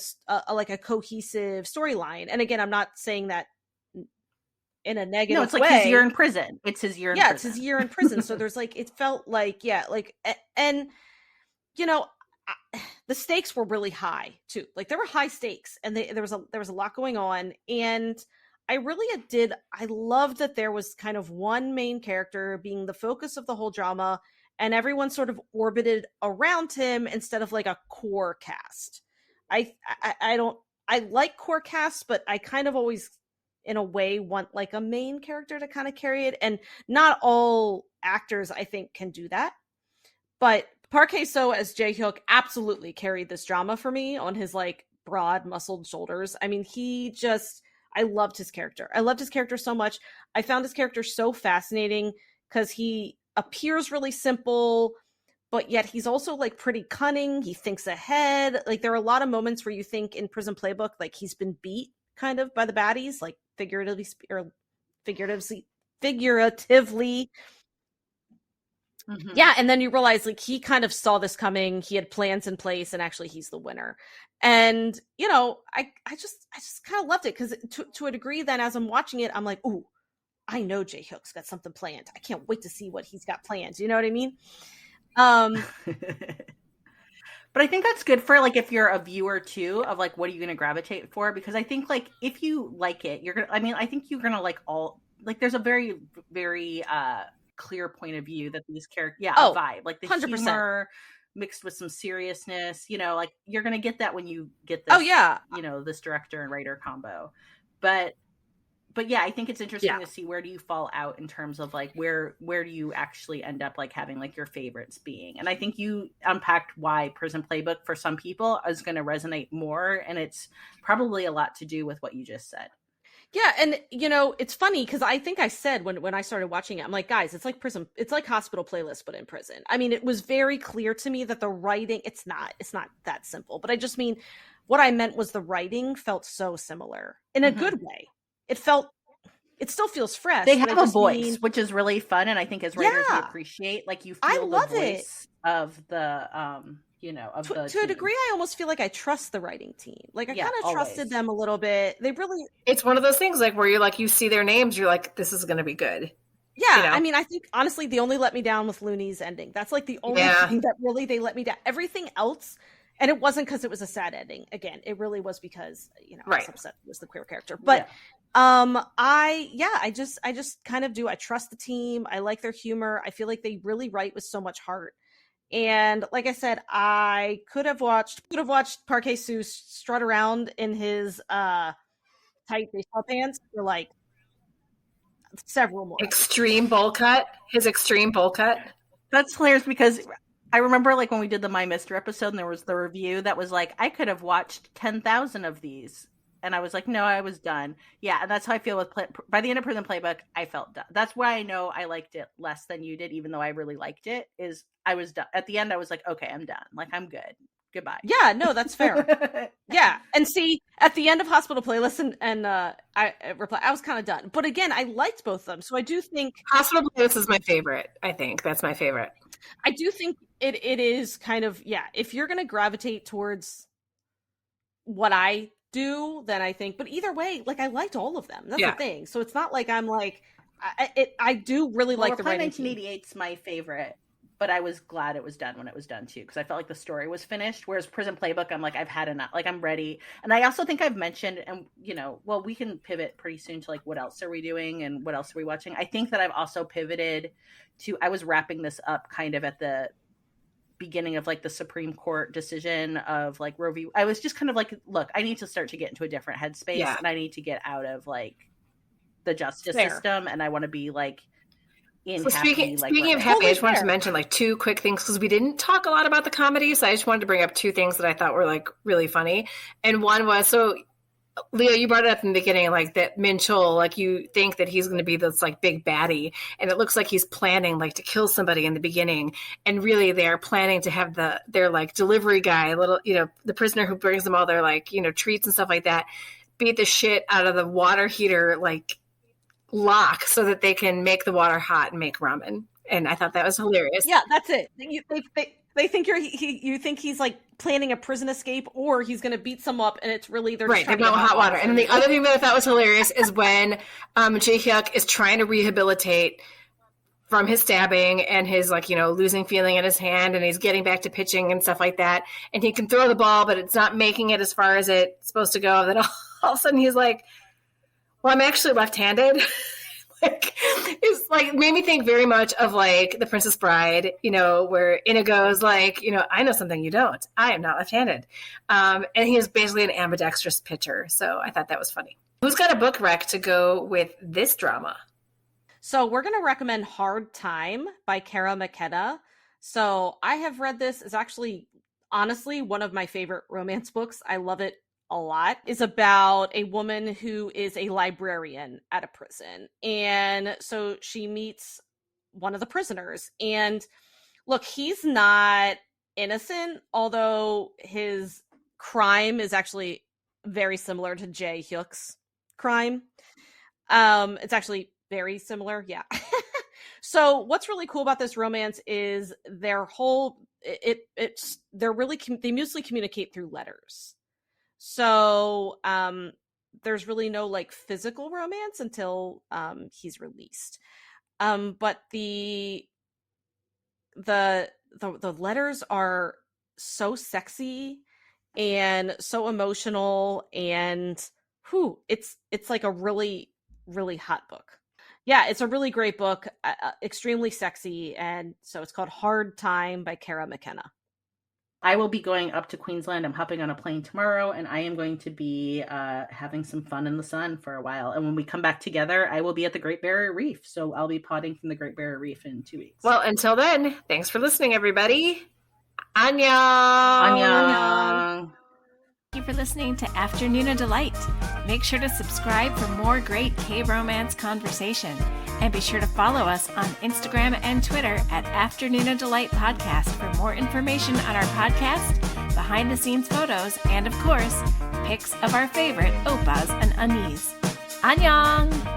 cohesive storyline. And again, I'm not saying that in a negative way. No, it's like his year in prison. It's his year in prison. Yeah, it's his year in prison. So there's like, it felt like, and the stakes were really high too. Like there were high stakes, and there was a lot going on. And I loved that there was kind of one main character being the focus of the whole drama, and everyone sort of orbited around him instead of like a core cast. I like core casts, but I kind of always, in a way, want like a main character to kind of carry it. And not all actors, I think, can do that. But Park Hae-Soo as Je-hyeok absolutely carried this drama for me on his like broad muscled shoulders. I mean, I loved his character. I loved his character so much. I found his character so fascinating because he appears really simple, but yet he's also like pretty cunning. He thinks ahead. Like there are a lot of moments where you think in Prison Playbook, like he's been beat kind of by the baddies, like figuratively. Mhm. Yeah, and then you realize like he kind of saw this coming. He had plans in place, and actually he's the winner. And you know, I just kind of loved it because to a degree, then as I'm watching it, I'm like, ooh, I know Je-hyeok's got something planned. I can't wait to see what he's got planned. You know what I mean? But I think that's good for like if you're a viewer too of like what are you going to gravitate for, because I think like if you like it, you're gonna, I mean, I think you're gonna like all, like there's a very very clear point of view that these characters, a vibe, like the 100%. humor mixed with some seriousness, you know, like you're gonna get that when you get this, Oh yeah, you know, this director and writer combo. But yeah, I think it's interesting to see where do you fall out in terms of like where do you actually end up like having like your favorites being. And I think you unpacked why Prison Playbook for some people is going to resonate more, and it's probably a lot to do with what you just said. Yeah, and you know, it's funny because I think I said when I started watching it, I'm like, guys, it's like Hospital Playlist, but in prison. I mean, it was very clear to me that the writing, it's not that simple. But I just mean what I meant was the writing felt so similar in a good way. It still feels fresh. They have a voice, which is really fun, and I think as writers we appreciate, like you feel the voice of the you know, of the to a degree. I almost feel like I trust the writing team. Like I kind of trusted them a little bit. They really, it's one of those things like where you're like, you see their names, you're like, this is going to be good. Yeah, you know? I mean, I think honestly, they only let me down with Looney's ending. That's like the only thing that really they let me down. Everything else, and it wasn't because it was a sad ending. Again, it really was because, you know, I was upset it was the queer character. But I just kind of do. I trust the team. I like their humor. I feel like they really write with so much heart. And like I said, I could have watched Park Hae-Soo strut around in his tight baseball pants for like several more. Extreme bowl cut. His extreme bowl cut. That's hilarious because I remember like when we did the My Mister episode and there was the review that was like, I could have watched 10,000 of these. And I was like, no, I was done. Yeah, and that's how I feel with by the end of Prison Playbook, I felt done. That's why I know I liked it less than you did, even though I really liked it, is I was done. At the end, I was like, okay, I'm done. Like, I'm good. Goodbye. Yeah, no, that's fair. Yeah, and see, at the end of Hospital Playlist and I was kind of done. But again, I liked both of them. So I do think Hospital Playlist is my favorite. I think that's my favorite. I do think it is kind of, if you're going to gravitate towards what I do, then I think, but either way, like I liked all of them. That's the thing. So it's not like I'm like, I do really like the writing. 1988's my favorite, but I was glad it was done when it was done too, because I felt like the story was finished. Whereas Prison Playbook, I'm like, I've had enough. Like I'm ready. And I also think I've mentioned, and you know, well, we can pivot pretty soon to like what else are we doing and what else are we watching. I think that I've also pivoted to, I was wrapping this up kind of at the beginning of like the Supreme Court decision of like Roe v. I was just kind of like, look, I need to start to get into a different headspace, and I need to get out of like the justice system, and I want to be like in. So speaking of happy, I just wanted to mention like two quick things because we didn't talk a lot about the comedy, so I just wanted to bring up two things that I thought were like really funny. And one was, so Leo, you brought it up in the beginning, like that Min Chol, like you think that he's going to be this like big baddie, and it looks like he's planning like to kill somebody in the beginning, and really they're planning to have their like delivery guy, little, you know, the prisoner who brings them all their like, you know, treats and stuff like that, beat the shit out of the water heater like lock so that they can make the water hot and make ramen. And I thought that was hilarious. Yeah, that's it. They think you think he's like planning a prison escape, or he's going to beat some up, and it's really they're right. They want hot water. And then the other thing that I thought was hilarious is when Je-hyeok is trying to rehabilitate from his stabbing and his like, you know, losing feeling in his hand, and he's getting back to pitching and stuff like that, and he can throw the ball, but it's not making it as far as it's supposed to go. Then all of a sudden he's like, "Well, I'm actually left-handed." Like, it's like made me think very much of like The Princess Bride, you know, where Inigo's like, you know, I know something you don't. I am not left-handed. And he is basically an ambidextrous pitcher. So I thought that was funny. Who's got a book rec to go with this drama? So we're going to recommend Hard Time by Kara McKenna. So I have read this. It's actually, honestly, one of my favorite romance books. I love it a lot. It's about a woman who is a librarian at a prison. And so she meets one of the prisoners. And look, he's not innocent, although his crime is actually very similar to Je-hyuk's crime. It's actually very similar. Yeah. So what's really cool about this romance is their whole they're really they mostly communicate through letters. So there's really no like physical romance until he's released. But the letters are so sexy and so emotional, and it's like a really really hot book. Yeah, it's a really great book, extremely sexy, and so it's called Hard Time by Kara McKenna. I will be going up to Queensland. I'm hopping on a plane tomorrow, and I am going to be having some fun in the sun for a while. And when we come back together, I will be at the Great Barrier Reef. So I'll be potting from the Great Barrier Reef in 2 weeks. Well, until then, thanks for listening, everybody. Annyeong! Annyeong! Thank you for listening to Afternoona Delight. Make sure to subscribe for more great K-romance conversation. And be sure to follow us on Instagram and Twitter at Afternoona Delight Podcast for more information on our podcast, behind-the-scenes photos, and, of course, pics of our favorite oppas and anis. Annyeong!